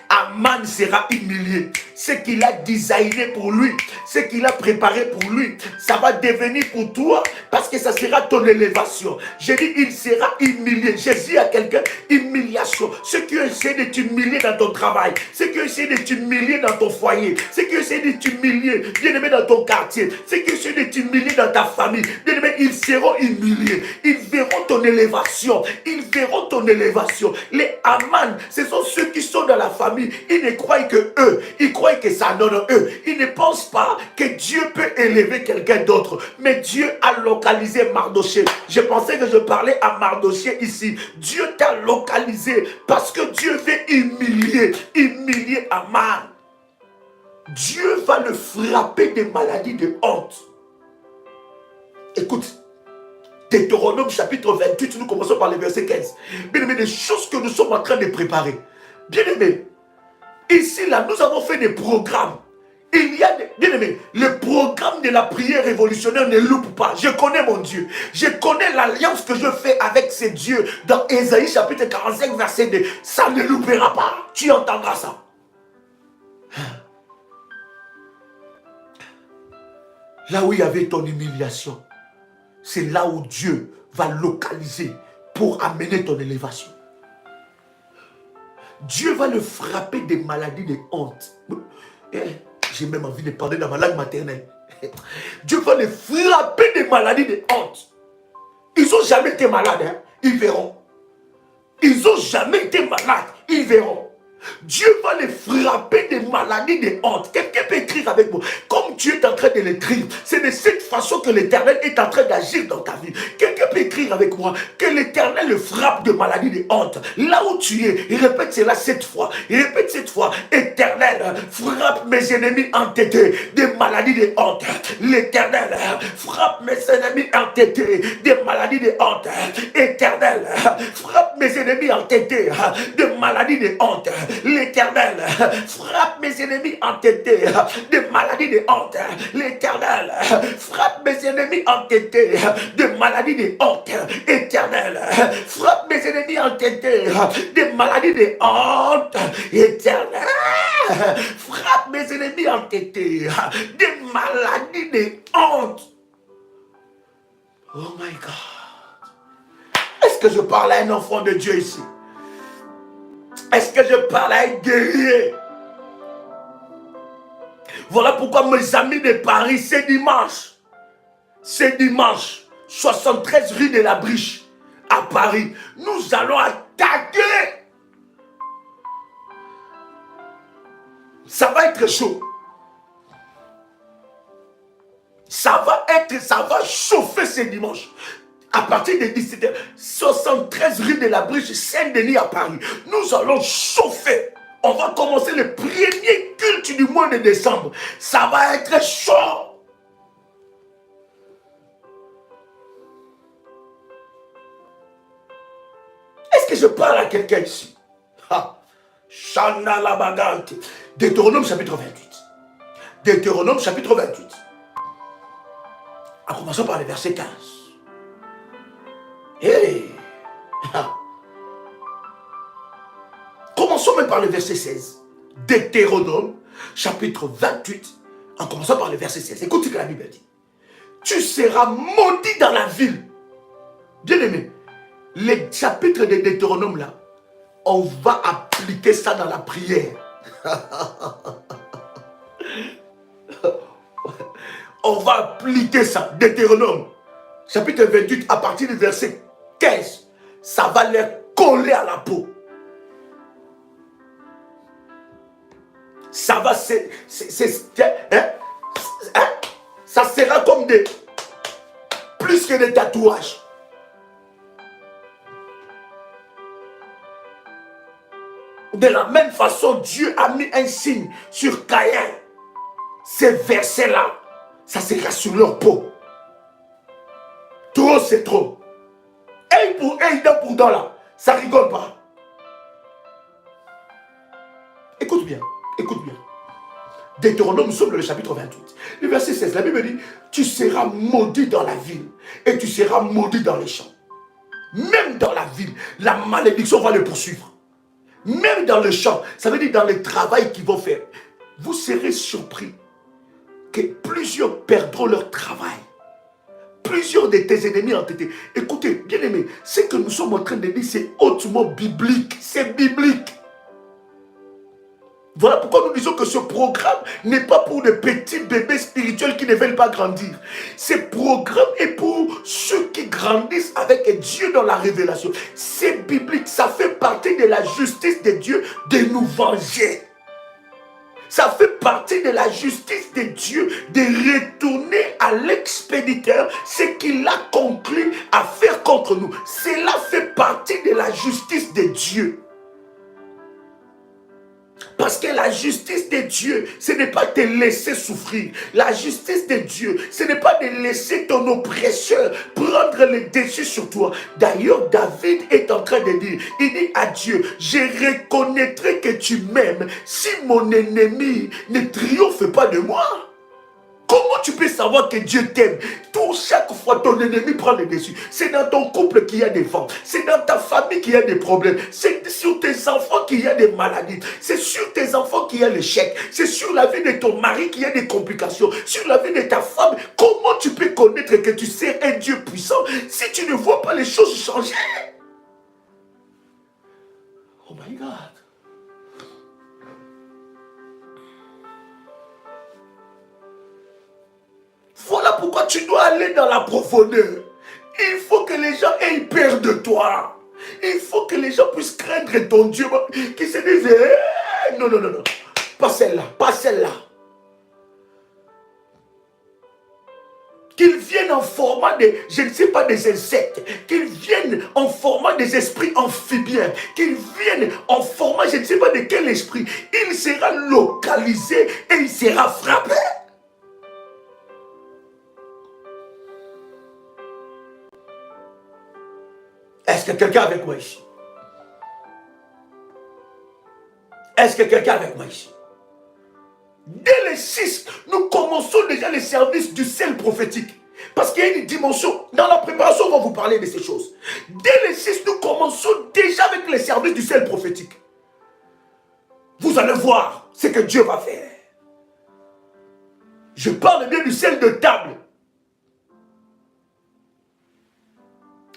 Aman sera humilié. Ce qu'il a designé pour lui, ce qu'il a préparé pour lui, ça va devenir pour toi parce que ça sera ton élévation. J'ai dit, il sera humilié. Jésus à quelqu'un, humiliation. Ceux qui essaient de t'humilier dans ton travail, ceux qui essaient de t'humilier dans ton foyer, ceux qui essaient de t'humilier, bien aimé, dans ton quartier, ceux qui essaient de t'humilier dans ta famille, bien aimé, ils seront humiliés. Ils verront ton élévation. Ils verront ton élévation. Les Aman, ce sont ceux qui sont dans la famille. Ils ne croient que eux. Ils croient que ça donne eux. Ils ne pensent pas que Dieu peut élever quelqu'un d'autre. Mais Dieu a localisé Mardoché. Je pensais que je parlais à Mardoché ici. Dieu t'a localisé parce que Dieu veut humilier Aman. Dieu va le frapper des maladies de honte. Écoute, Deutéronome chapitre 28, nous commençons par le verset 15. Bien aimé, des choses que nous sommes en train de préparer. Bien aimé, ici, là, nous avons fait des programmes. Il y a, bien aimé, le programme de la prière révolutionnaire ne loupe pas. Je connais mon Dieu. Je connais l'alliance que je fais avec ces dieux dans Ésaïe chapitre 45, verset 2. Ça ne loupera pas. Tu entendras ça. Là où il y avait ton humiliation, c'est là où Dieu va localiser pour amener ton élévation. Dieu va le frapper des maladies de honte. J'ai même envie de parler dans ma langue maternelle. Dieu va le frapper des maladies de honte. Ils n'ont jamais été malades, hein? Ils verront. Ils n'ont jamais été malades, ils verront. Dieu va les frapper des maladies de honte. Quelqu'un peut écrire avec moi. Comme tu es en train de l'écrire, c'est de cette façon que l'Éternel est en train d'agir dans ta vie. Quelqu'un peut écrire avec moi que l'Éternel le frappe de maladies de honte. Là où tu es, il répète cela 7 fois. Il répète 7 fois. Éternel, frappe mes ennemis entêtés des maladies de honte. L'Éternel, frappe mes ennemis entêtés des maladies de honte. Éternel, frappe mes ennemis entêtés de maladies de honte. L'Éternel, frappe mes ennemis entêtés de maladies de honte. L'Éternel, frappe mes ennemis entêtés de maladies de honte. Éternel, frappe mes ennemis entêtés de maladies de honte. Éternel, frappe mes ennemis entêtés de maladies de honte. Oh my God. Est-ce que je parle à un enfant de Dieu ici? Est-ce que je parle à un guerrier? Voilà pourquoi mes amis de Paris, c'est dimanche, 73 rue de la Briche, à Paris, nous allons attaquer. Ça va être chaud. Ça va chauffer ce dimanche. À partir de 17h, 73 rue de la Briche, Saint-Denis à Paris. Nous allons chauffer. On va commencer le premier culte du mois de décembre. Ça va être chaud. Est-ce que je parle à quelqu'un ici? Shana la bagante. Deutéronome chapitre 28. Deutéronome chapitre 28. En commençant par le verset 15. Hey. Commençons même par le verset 16. Deutéronome, chapitre 28, en commençant par le verset 16. Écoute ce que la Bible dit. Tu seras maudit dans la ville. Bien aimé, les chapitres de Deutéronome là, on va appliquer ça dans la prière. On va appliquer ça. Deutéronome, chapitre 28, à partir du verset 15. Ça va leur coller à la peau. Ça va, ça sera comme plus que des tatouages. De la même façon, Dieu a mis un signe sur Caïn. Ces versets-là, ça sera sur leur peau. Trop, c'est trop. Un pour un, dent pour dent là, ça rigole pas. Écoute bien, écoute bien. Deutéronome, nous sommes dans le chapitre 28. Le verset 16, la Bible dit, tu seras maudit dans la ville et tu seras maudit dans les champs. Même dans la ville, la malédiction va le poursuivre. Même dans le champ, ça veut dire dans le travail qu'ils vont faire. Vous serez surpris que plusieurs perdront leur travail. Plusieurs de tes ennemis ont été. Écoutez, bien aimé, ce que nous sommes en train de dire, c'est hautement biblique. C'est biblique. Voilà pourquoi nous disons que ce programme n'est pas pour des petits bébés spirituels qui ne veulent pas grandir. Ce programme est pour ceux qui grandissent avec Dieu dans la révélation. C'est biblique, ça fait partie de la justice de Dieu de nous venger. Ça fait partie de la justice de Dieu de retourner à l'expéditeur ce qu'il a conclu à faire contre nous. Cela fait partie de la justice de Dieu. Parce que la justice de Dieu, ce n'est pas te laisser souffrir. La justice de Dieu, ce n'est pas de laisser ton oppresseur prendre le dessus sur toi. D'ailleurs, David est en train de dire, il dit à Dieu, je reconnaîtrai que tu m'aimes si mon ennemi ne triomphe pas de moi. Comment tu peux savoir que Dieu t'aime? Chaque fois ton ennemi prend le dessus. C'est dans ton couple qu'il y a des vents. C'est dans ta famille qu'il y a des problèmes. C'est sur tes enfants qu'il y a des maladies. C'est sur tes enfants qu'il y a l'échec. C'est sur la vie de ton mari qu'il y a des complications. Sur la vie de ta femme. Comment tu peux connaître que tu sais un Dieu puissant si tu ne vois pas les choses changer? Oh my God. Voilà pourquoi tu dois aller dans la profondeur. Il faut que les gens aient peur de toi. Il faut que les gens puissent craindre ton Dieu. Qui se disent, non, non, non, non. Pas celle-là, pas celle-là. Qu'ils viennent en format de, je ne sais pas, des insectes. Qu'ils viennent en format des esprits amphibiens. Qu'ils viennent en format, je ne sais pas de quel esprit. Il sera localisé et il sera frappé. Est-ce que quelqu'un est avec moi ici? Est-ce que quelqu'un est avec moi ici? Dès les 6, nous commençons déjà les services du sel prophétique. Parce qu'il y a une dimension. Dans la préparation, on va vous parler de ces choses. Dès les 6, nous commençons déjà avec les services du sel prophétique. Vous allez voir ce que Dieu va faire. Je parle bien du sel de table.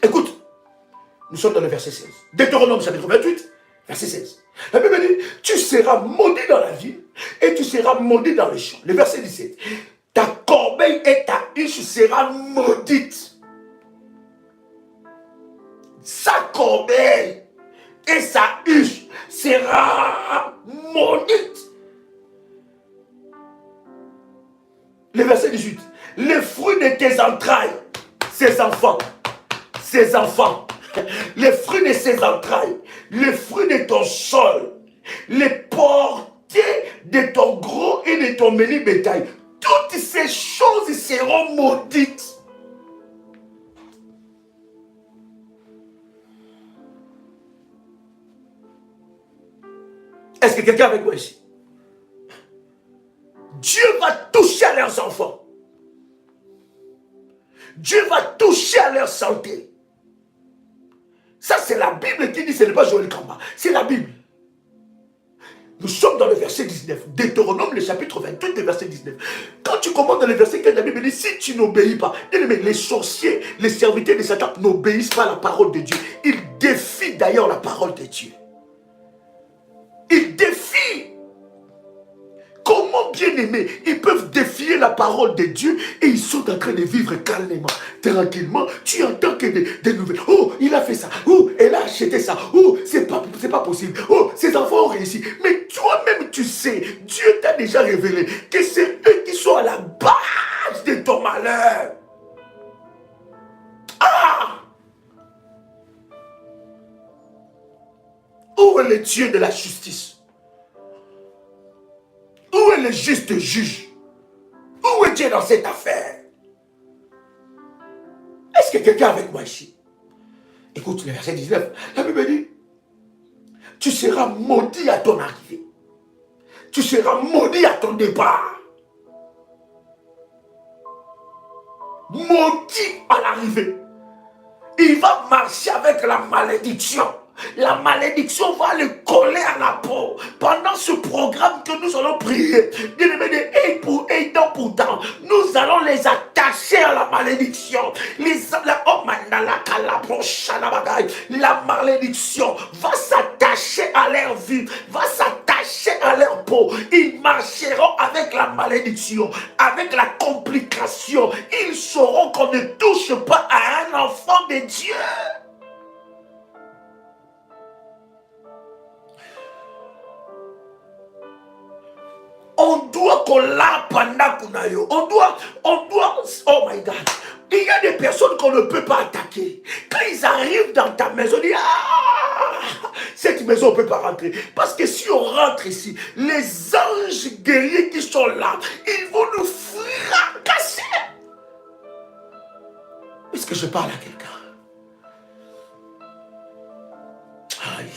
Écoute. Nous sommes dans le verset 16. Deutéronome chapitre 28, verset 16. La Bible dit, tu seras maudit dans la ville et tu seras maudit dans les champs. Le verset 17. Ta corbeille et ta huche sera maudite. Sa corbeille et sa huche sera maudite. Le verset 18. Les fruits de tes entrailles, ses enfants, les fruits de ses entrailles, les fruits de ton sol, les portées de ton gros et de ton menu bétail, toutes ces choses seront maudites. Est-ce que quelqu'un est avec moi ici? Dieu va toucher à leurs enfants. Dieu va toucher à leur santé. Ça, c'est la Bible qui dit, ce n'est pas Joël Kamba, c'est la Bible. Nous sommes dans le verset 19. Deutéronome, le chapitre 28, le verset 19. Quand tu commences dans le verset 15, la Bible dit, si tu n'obéis pas, les sorciers, les serviteurs de Satan n'obéissent pas à la parole de Dieu. Ils défient d'ailleurs la parole de Dieu. Ils défient. Comment, bien aimé, ils peuvent défier la parole de Dieu et ils sont en train de vivre calmement, tranquillement. Tu entends que des nouvelles. Oh, il a fait ça. Oh, elle a acheté ça. Oh, c'est pas possible. Oh, ses enfants ont réussi. Mais toi-même, tu sais, Dieu t'a déjà révélé que c'est eux qui sont à la base de ton malheur. Ah! Où est le Dieu de la justice? Où est le juste juge? Où est Dieu dans cette affaire? Est-ce que quelqu'un est avec moi ici? Écoute le verset 19. La Bible dit, tu seras maudit à ton arrivée. Tu seras maudit à ton départ. Maudit à l'arrivée. Il va marcher avec la malédiction. La malédiction va le coller à la peau. Pendant ce programme que nous allons prier, pourtant, nous allons les attacher à la malédiction. La malédiction va s'attacher à leur vie, va s'attacher à leur peau. Ils marcheront avec la malédiction, avec la complication. Ils sauront qu'on ne touche pas à un enfant de Dieu. On doit coller pendant qu'on a eu. On doit, oh my God. Il y a des personnes qu'on ne peut pas attaquer. Quand ils arrivent dans ta maison, ils disent, ah, cette maison, on ne peut pas rentrer. Parce que si on rentre ici, les anges guerriers qui sont là, ils vont nous fracasser. Est-ce que je parle à quelqu'un? Aïe.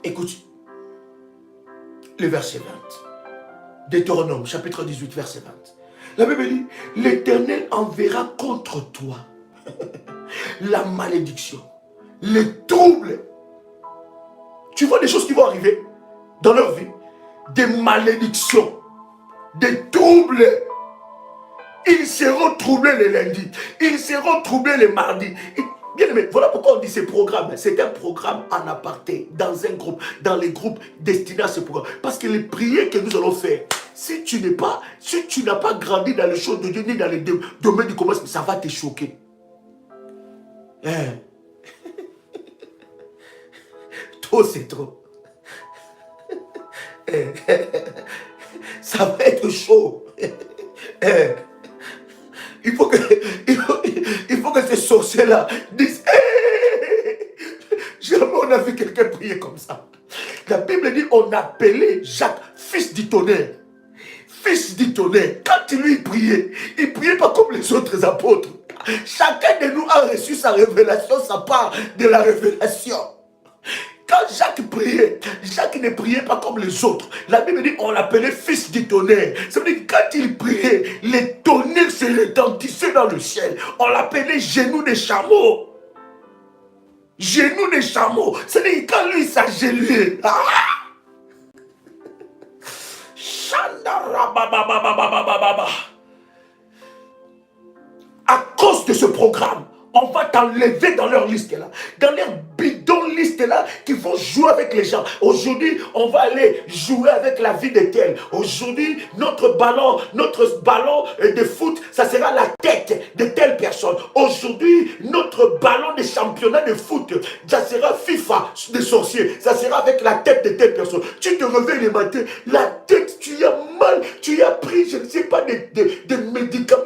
Écoute, le verset 20. Deutéronome, chapitre 18, verset 20. La Bible dit, l'Éternel enverra contre toi la malédiction, les troubles. Tu vois des choses qui vont arriver dans leur vie. Des malédictions, des troubles. Ils seront troublés les lundis, ils seront troublés les mardis. Bien aimé, voilà pourquoi on dit ce programme. C'est un programme en aparté, dans un groupe, dans les groupes destinés à ce programme. Parce que les prières que nous allons faire, si tu n'as pas grandi dans les choses de Dieu, ni dans les domaines du commerce, ça va te choquer. Trop, c'est trop. Ça va être chaud. Il faut que ces sorciers-là disent, hey! Jamais on a vu quelqu'un prier comme ça. La Bible dit, on appelait Jacques, fils du tonnerre. Fils du tonnerre. Quand lui priait, il ne priait pas comme les autres apôtres. Chacun de nous a reçu sa révélation, sa part de la révélation. Quand Jacques priait, Jacques ne priait pas comme les autres. La Bible dit on l'appelait fils du tonnerre. Ça veut dire que quand il priait, les tonnerres se retentissaient dans le ciel. On l'appelait genou de chameau. Genou de chameau. C'est-à-dire quand lui s'agenouillait. programme. On va t'enlever dans leur liste là, dans leur bidon liste là, qui vont jouer avec les gens. Aujourd'hui, on va aller jouer avec la vie de tel. Aujourd'hui, notre ballon de foot, ça sera la tête de telle personne. Aujourd'hui, notre ballon de championnat de foot, ça sera FIFA des sorciers. Ça sera avec la tête de telle personne. Tu te réveilles le matin, la tête, tu as mal, tu as pris, je ne sais pas, des médicaments.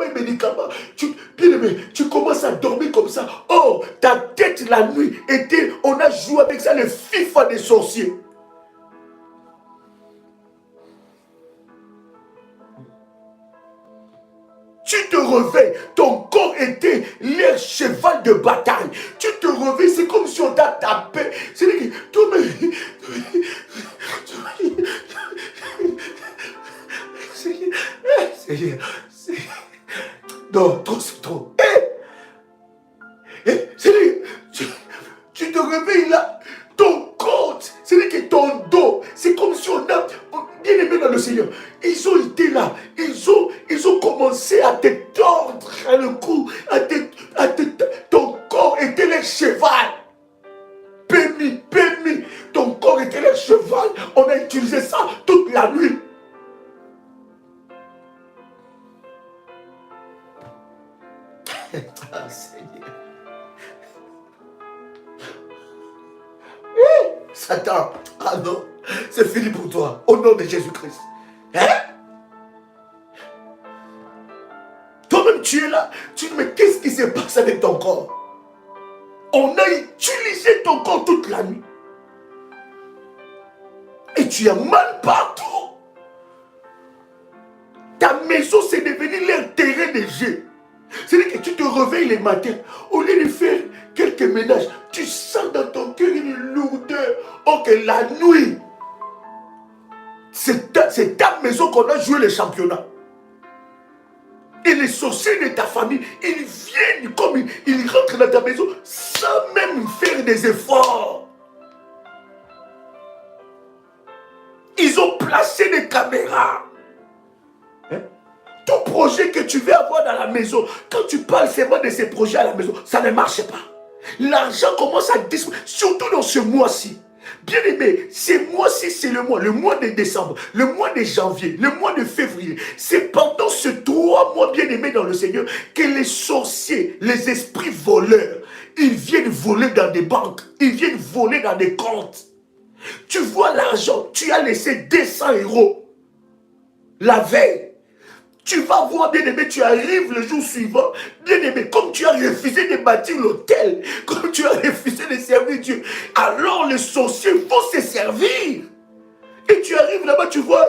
Bien aimé, tu commences à dormir comme ça. Oh, ta tête la nuit était, on a joué avec ça, le FIFA des sorciers. Tu te réveilles, ton corps était leur cheval de bataille. Tu te réveilles, c'est comme si on t'a tapé. C'est-à-dire que toi-même. Non, trop, c'est trop. Tu te réveilles là, ton corps, c'est-à-dire que ton dos, c'est comme si on a bien aimé dans le Seigneur. Ils ont été là, ils ont commencé à te tordre le cou, ton corps était le cheval. Pémi, ton corps était le cheval. On a utilisé ça toute la nuit. Ah, Seigneur. Satan, ah non, c'est fini pour toi, au nom de Jésus-Christ. Hein? Toi-même, tu es là, tu dis, mais qu'est-ce qui s'est passé avec ton corps? On a utilisé ton corps toute la nuit. Et tu as mal partout. Ta maison, c'est devenu leur terrain de jeu. C'est-à-dire que tu te réveilles les matins, au lieu de faire quelques ménages, tu sens dans ton cœur une lourdeur. Oh, que la nuit, c'est ta maison qu'on a joué le championnat. Et les sorciers de ta famille, ils viennent comme ils rentrent dans ta maison sans même faire des efforts. Ils ont placé des caméras. Tout projet que tu veux avoir dans la maison, quand tu parles seulement de ces projets à la maison, ça ne marche pas. L'argent commence à disparaître, surtout dans ce mois-ci. Bien aimé, ce mois-ci, c'est le mois de décembre, le mois de janvier, le mois de février. C'est pendant ces 3 mois, bien aimés dans le Seigneur, que les sorciers, les esprits voleurs, ils viennent voler dans des banques, ils viennent voler dans des comptes. Tu vois l'argent, tu as laissé 200 € la veille. Tu vas voir, bien-aimé, tu arrives le jour suivant, bien-aimé, comme tu as refusé de bâtir l'hôtel, comme tu as refusé de servir Dieu, alors les sorciers vont se servir. Et tu arrives là-bas, tu vois,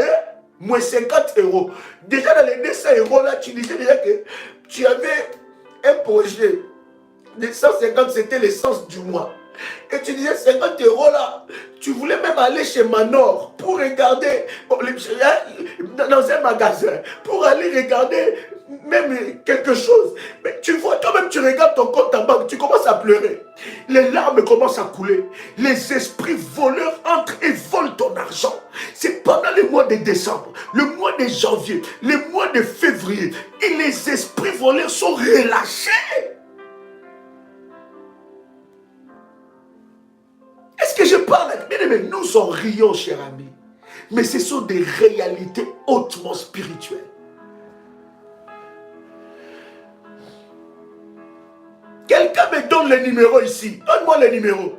moins 50 €. Déjà dans les 200 € là, tu disais déjà que tu avais un projet de 150, c'était l'essence du mois. Et tu disais 50 € là, tu voulais même aller chez Manor pour regarder dans un magasin, pour aller regarder même quelque chose. Mais tu vois, toi-même tu regardes ton compte en banque, tu commences à pleurer. Les larmes commencent à couler. Les esprits voleurs entrent et volent ton argent. C'est pendant le mois de décembre, le mois de janvier, le mois de février, et les esprits voleurs sont relâchés. Est-ce que je parle? Bien aimé, nous en rions, cher ami. Mais ce sont des réalités hautement spirituelles. Quelqu'un me donne les numéros ici. Donne-moi les numéros.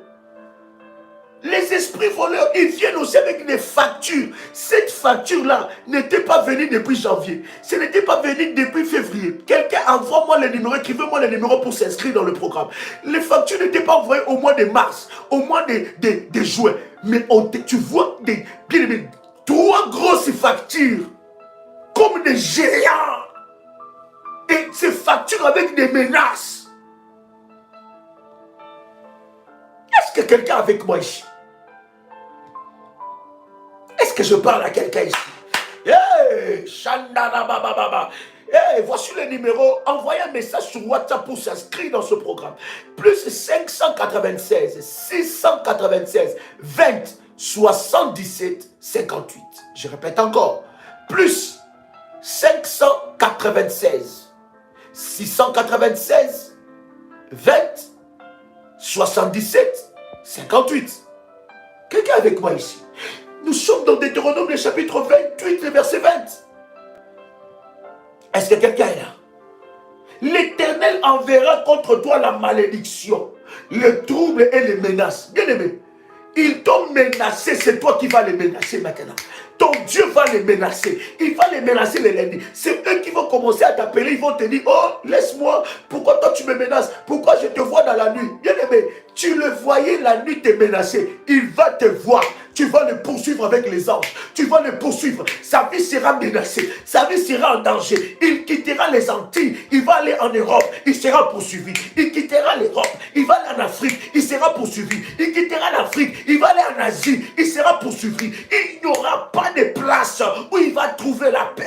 Les esprits voleurs, ils viennent aussi avec des factures. Cette facture-là n'était pas venue depuis janvier. Ce n'était pas venu depuis février. Quelqu'un envoie-moi les numéros, écrivez-moi les numéros pour s'inscrire dans le programme. Les factures n'étaient pas envoyées au mois de mars, au mois de juin. Mais tu vois, bien aimé, 3 grosses factures, comme des géants. Et ces factures avec des menaces. Est-ce que quelqu'un avec moi ici? Est-ce que je parle à quelqu'un ici? Hey, hey, voici le numéro. Envoyez un message sur WhatsApp pour s'inscrire dans ce programme. Plus 596 696 20 77 58. Je répète encore. Plus 596 696 20, 77, 58. Quelqu'un avec moi ici? Nous sommes dans Deutéronome, le chapitre 28, le verset 20. Est-ce que quelqu'un est là? L'Éternel enverra contre toi la malédiction, le trouble et les menaces. Bien aimé, ils t'ont menacé, c'est toi qui vas les menacer maintenant. Ton Dieu va les menacer. Il va les menacer les lundis. C'est eux qui vont commencer à t'appeler. Ils vont te dire, oh, laisse-moi. Pourquoi toi tu me menaces? Pourquoi je te vois dans la nuit? Bien aimé, tu le voyais la nuit te menacer. Il va te voir. Tu vas le poursuivre avec les anges. Tu vas le poursuivre. Sa vie sera menacée. Sa vie sera en danger. Il quittera les Antilles. Il va aller en Europe. Il sera poursuivi. Il quittera l'Europe. Il va aller en Afrique. Il sera poursuivi. Il quittera l'Afrique. Il va aller en Asie. Il sera poursuivi. Il n'y aura pas de place où il va trouver la paix.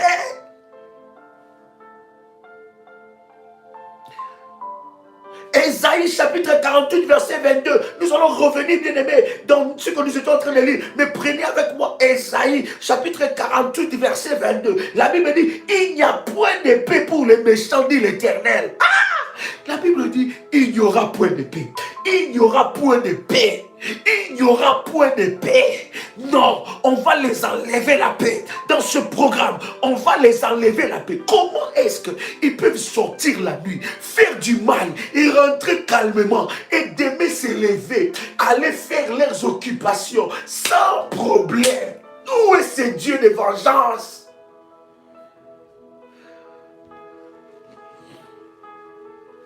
Ésaïe chapitre 48 verset 22. Nous allons revenir, bien aimés, dans ce que nous étions en train de lire. Mais prenez avec moi Ésaïe chapitre 48 verset 22. La Bible dit, il n'y a point de paix pour les méchants, dit l'Éternel. La Bible dit, il n'y aura point de paix. Il n'y aura point de paix. Il n'y aura point de paix. Non, on va les enlever la paix. Dans ce programme, on va les enlever la paix. Comment est-ce qu'ils peuvent sortir la nuit, faire du mal et rentrer calmement et d'aimer s'élever, aller faire leurs occupations sans problème? Où est ce Dieu de vengeance?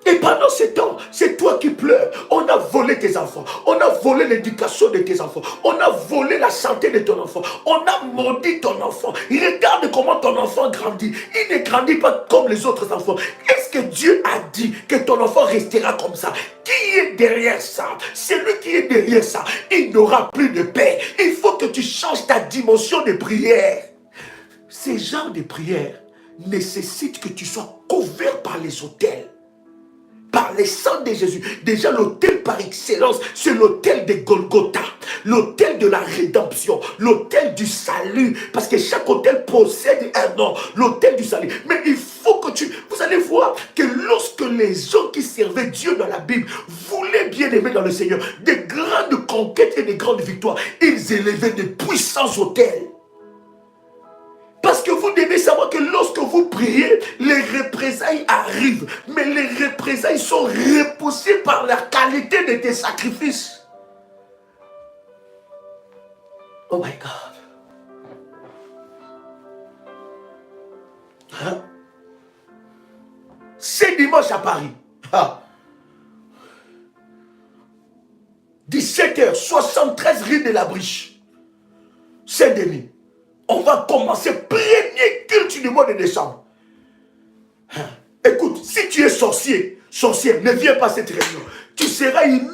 Et pendant ce temps, c'est toi qui pleures. On a volé tes enfants. On a volé l'éducation de tes enfants. On a volé la santé de ton enfant. On a maudit ton enfant. Regarde comment ton enfant grandit. Il ne grandit pas comme les autres enfants. Est-ce que Dieu a dit que ton enfant restera comme ça? Qui est derrière ça? Celui qui est derrière ça, il n'aura plus de paix. Il faut que tu changes ta dimension de prière. Ces genres de prières nécessitent que tu sois couvert par les autels. Par les sangs de Jésus. Déjà, l'autel par excellence, c'est l'autel de Golgotha. L'autel de la rédemption. L'autel du salut. Parce que chaque autel possède un nom. L'autel du salut. Mais il faut que vous allez voir que lorsque les gens qui servaient Dieu dans la Bible voulaient bien aimer dans le Seigneur de grandes conquêtes et de grandes victoires, ils élevaient de puissants autels. Parce que vous devez savoir que lorsque vous priez, les représailles arrivent. Mais les représailles sont repoussées par la qualité de tes sacrifices. Oh my God. Hein? C'est dimanche à Paris. 17h, 73 rue de la Briche. Saint-Denis. On va commencer premier culte du mois de décembre. Écoute, si tu es sorcier, sorcière, ne viens pas à cette réunion. Tu seras humilié.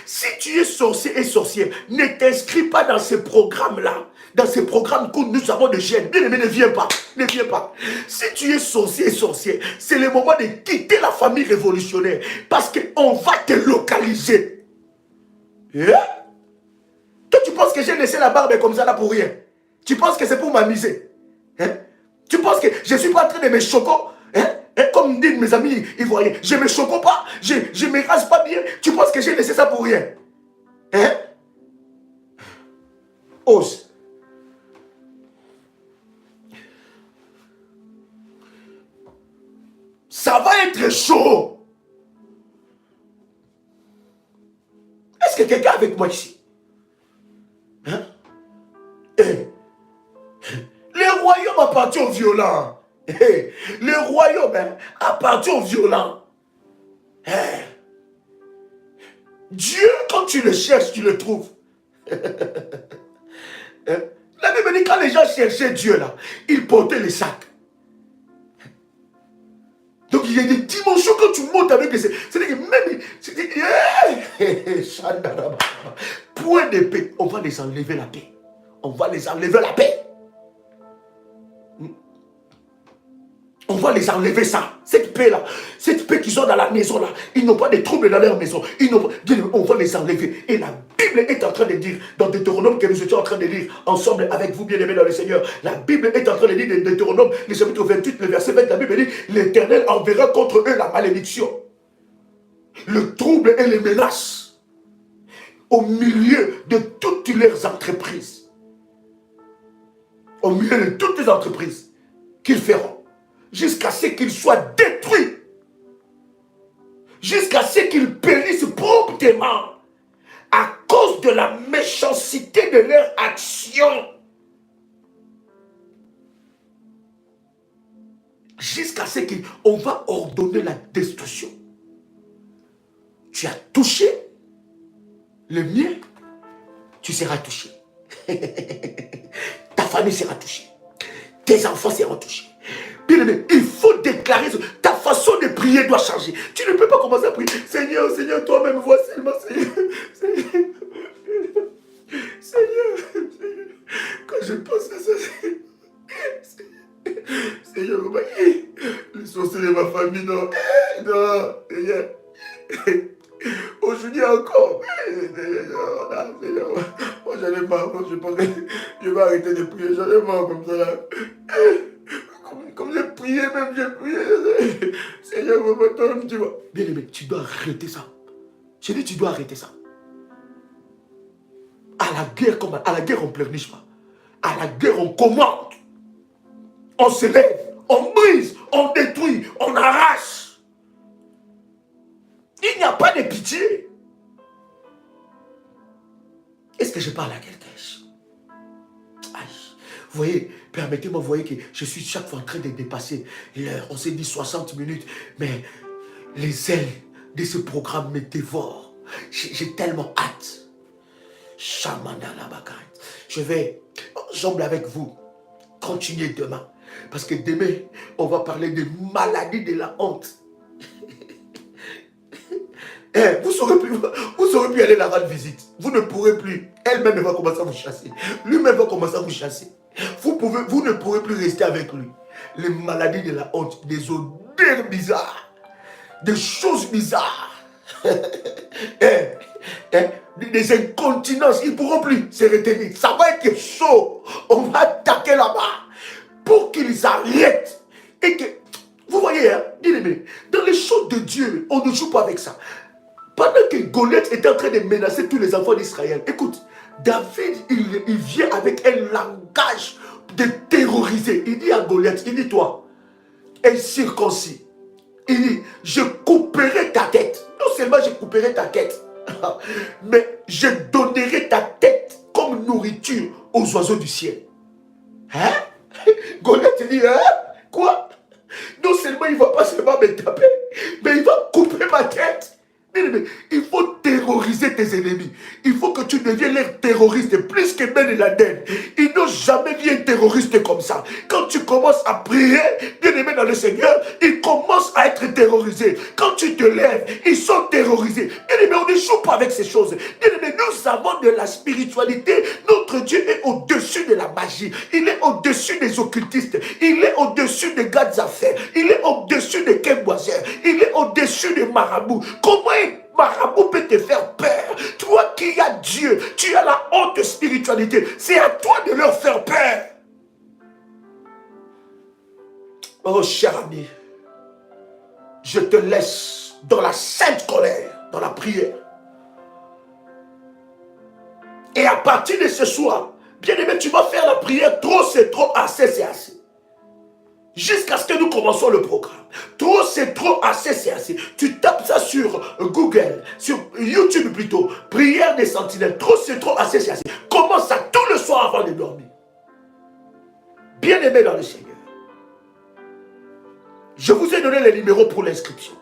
Si tu es sorcier et sorcière, ne t'inscris pas dans ces programmes-là. Dans ces programmes que nous avons de gêne. Bien aimé, ne viens pas. Ne viens pas. Si tu es sorcier et sorcière, c'est le moment de quitter la famille révolutionnaire. Parce qu'on va te localiser. Toi, tu penses que j'ai laissé la barbe comme ça là pour rien? Tu penses que c'est pour m'amuser? Tu penses que je ne suis pas en train de me choquer? Comme disent mes amis ivoiriens, je ne me choque pas, je ne me rase pas bien. Tu penses que j'ai laissé ça pour rien? Ose. Ça va être chaud. Est-ce que quelqu'un est avec moi ici? Le royaume appartient aux violents. Le royaume appartient aux violents. Dieu, quand tu le cherches, tu le trouves. La Bible dit quand les gens cherchaient Dieu là, ils portaient les sacs. Donc il y a des dimensions quand tu montes avec les... C'est-à-dire que même... Point de paix, on va les enlever la paix. On va les enlever la paix. On va les enlever ça. Cette paix-là. Cette paix qu'ils ont dans la maison là. Ils n'ont pas de troubles dans leur maison. On va les enlever. Et la Bible est en train de dire, dans Deutéronome que nous étions en train de lire ensemble avec vous, bien-aimés dans le Seigneur. La Bible est en train de dire dans Deutéronome, le chapitre 28, le verset 20, la Bible dit, l'Éternel enverra contre eux la malédiction. le trouble et les menaces au milieu de toutes leurs entreprises. Au milieu de toutes les entreprises qu'ils feront. Jusqu'à ce qu'ils soient détruits. Jusqu'à ce qu'ils périssent promptement. À cause de la méchanceté de leur action. Jusqu'à ce qu'on va ordonner la destruction. Tu as touché le mien, tu seras touché. Ta famille sera touchée. Tes enfants seront touchés. Bien aimé, il faut déclarer ça. Ta façon de prier doit changer. Tu ne peux pas commencer à prier. Seigneur, Seigneur, toi-même, vois seulement, Seigneur. Seigneur, Seigneur, quand je pense à ça, Seigneur, vous voyez, les sorciers de ma famille, non, non, Seigneur. Aujourd'hui encore, Seigneur, moi j'en ai marre, je pense que je vais arrêter de prier, j'en ai marre comme ça là. Comme j'ai prié, même j'ai prié. Seigneur, tu vois. Bien aimé, tu dois arrêter ça. Je dis, tu dois arrêter ça. À la guerre, à la guerre, on ne pleurniche pas. À la guerre, on commande. On se lève, on brise, on détruit, on arrache. Il n'y a pas de pitié. Est-ce que je parle à quelqu'un? Aïe. Vous voyez, permettez-moi, vous voyez que je suis chaque fois en train de dépasser l'heure. On s'est dit 60 minutes, mais les ailes de ce programme me dévorent. J'ai tellement hâte. Shamanda la bagaille. Je vais, ensemble avec vous, continuer demain. Parce que demain, on va parler des maladies de la honte. Vous saurez plus aller la rendre visite. Vous ne pourrez plus. Elle-même va commencer à vous chasser. Lui-même va commencer à vous chasser. Vous ne pourrez plus rester avec lui. Les maladies de la honte, des odeurs bizarres, des choses bizarres, des incontinences, ils ne pourront plus se retenir. Ça va être chaud. On va attaquer là-bas pour qu'ils arrêtent. Et que, vous voyez, hein, bien-aimé, dans les choses de Dieu, on ne joue pas avec ça. Pendant que Goliath était en train de menacer tous les enfants d'Israël, écoute, David, il vient avec un langage de terroriser. Il dit à Goliath, il dit toi, incirconcis, il dit, je couperai ta tête. Non seulement je couperai ta tête, mais je donnerai ta tête comme nourriture aux oiseaux du ciel. Hein? Goliath dit, hein? Quoi? Non seulement il ne va pas seulement me taper, mais il va couper ma tête. Il faut terroriser tes ennemis. Il faut que tu deviennes leur terroriste plus que Ben Laden. Ils n'ont jamais vu un terroriste comme ça. Quand tu commences à prier, bien aimé dans le Seigneur, ils commencent à être terrorisés. Quand tu te lèves, ils sont terrorisés. Bien aimé, on ne joue pas avec ces choses. Bien aimé, nous avons de la spiritualité. Notre Dieu est au-dessus de la magie. Il est au-dessus des occultistes. Il est au-dessus des gars d'affaires. Il est au-dessus des québoisières. Il est au-dessus des marabouts. Comment marabout peut te faire peur? Toi qui as Dieu, tu as la haute spiritualité. C'est à toi de leur faire peur. Oh cher ami, je te laisse dans la sainte colère, dans la prière. Et à partir de ce soir, bien aimé, tu vas faire la prière. Trop c'est trop, assez c'est assez. Jusqu'à ce que nous commençons le programme. Trop c'est trop, assez c'est assez. Tu tapes ça sur Google, sur YouTube plutôt. Prière des sentinelles. Trop c'est trop, assez c'est assez. Commence ça tout le soir avant de dormir. Bien aimé dans le Seigneur. Je vous ai donné les numéros pour l'inscription.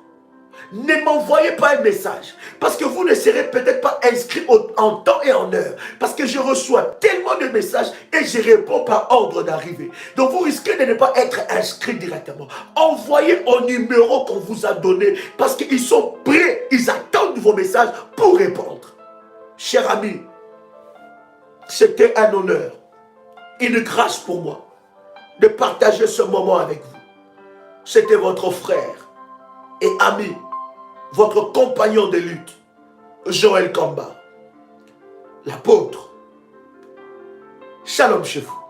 Ne m'envoyez pas un message. Parce que vous ne serez peut-être pas inscrit en temps et en heure. Parce que je reçois tellement de messages et je réponds par ordre d'arrivée. Donc vous risquez de ne pas être inscrit directement. Envoyez au numéro qu'on vous a donné. Parce qu'ils sont prêts. Ils attendent vos messages pour répondre. Cher ami, c'était un honneur, une grâce pour moi de partager ce moment avec vous. C'était votre frère et ami, votre compagnon de lutte, Joël Kamba, l'apôtre. Shalom chez vous.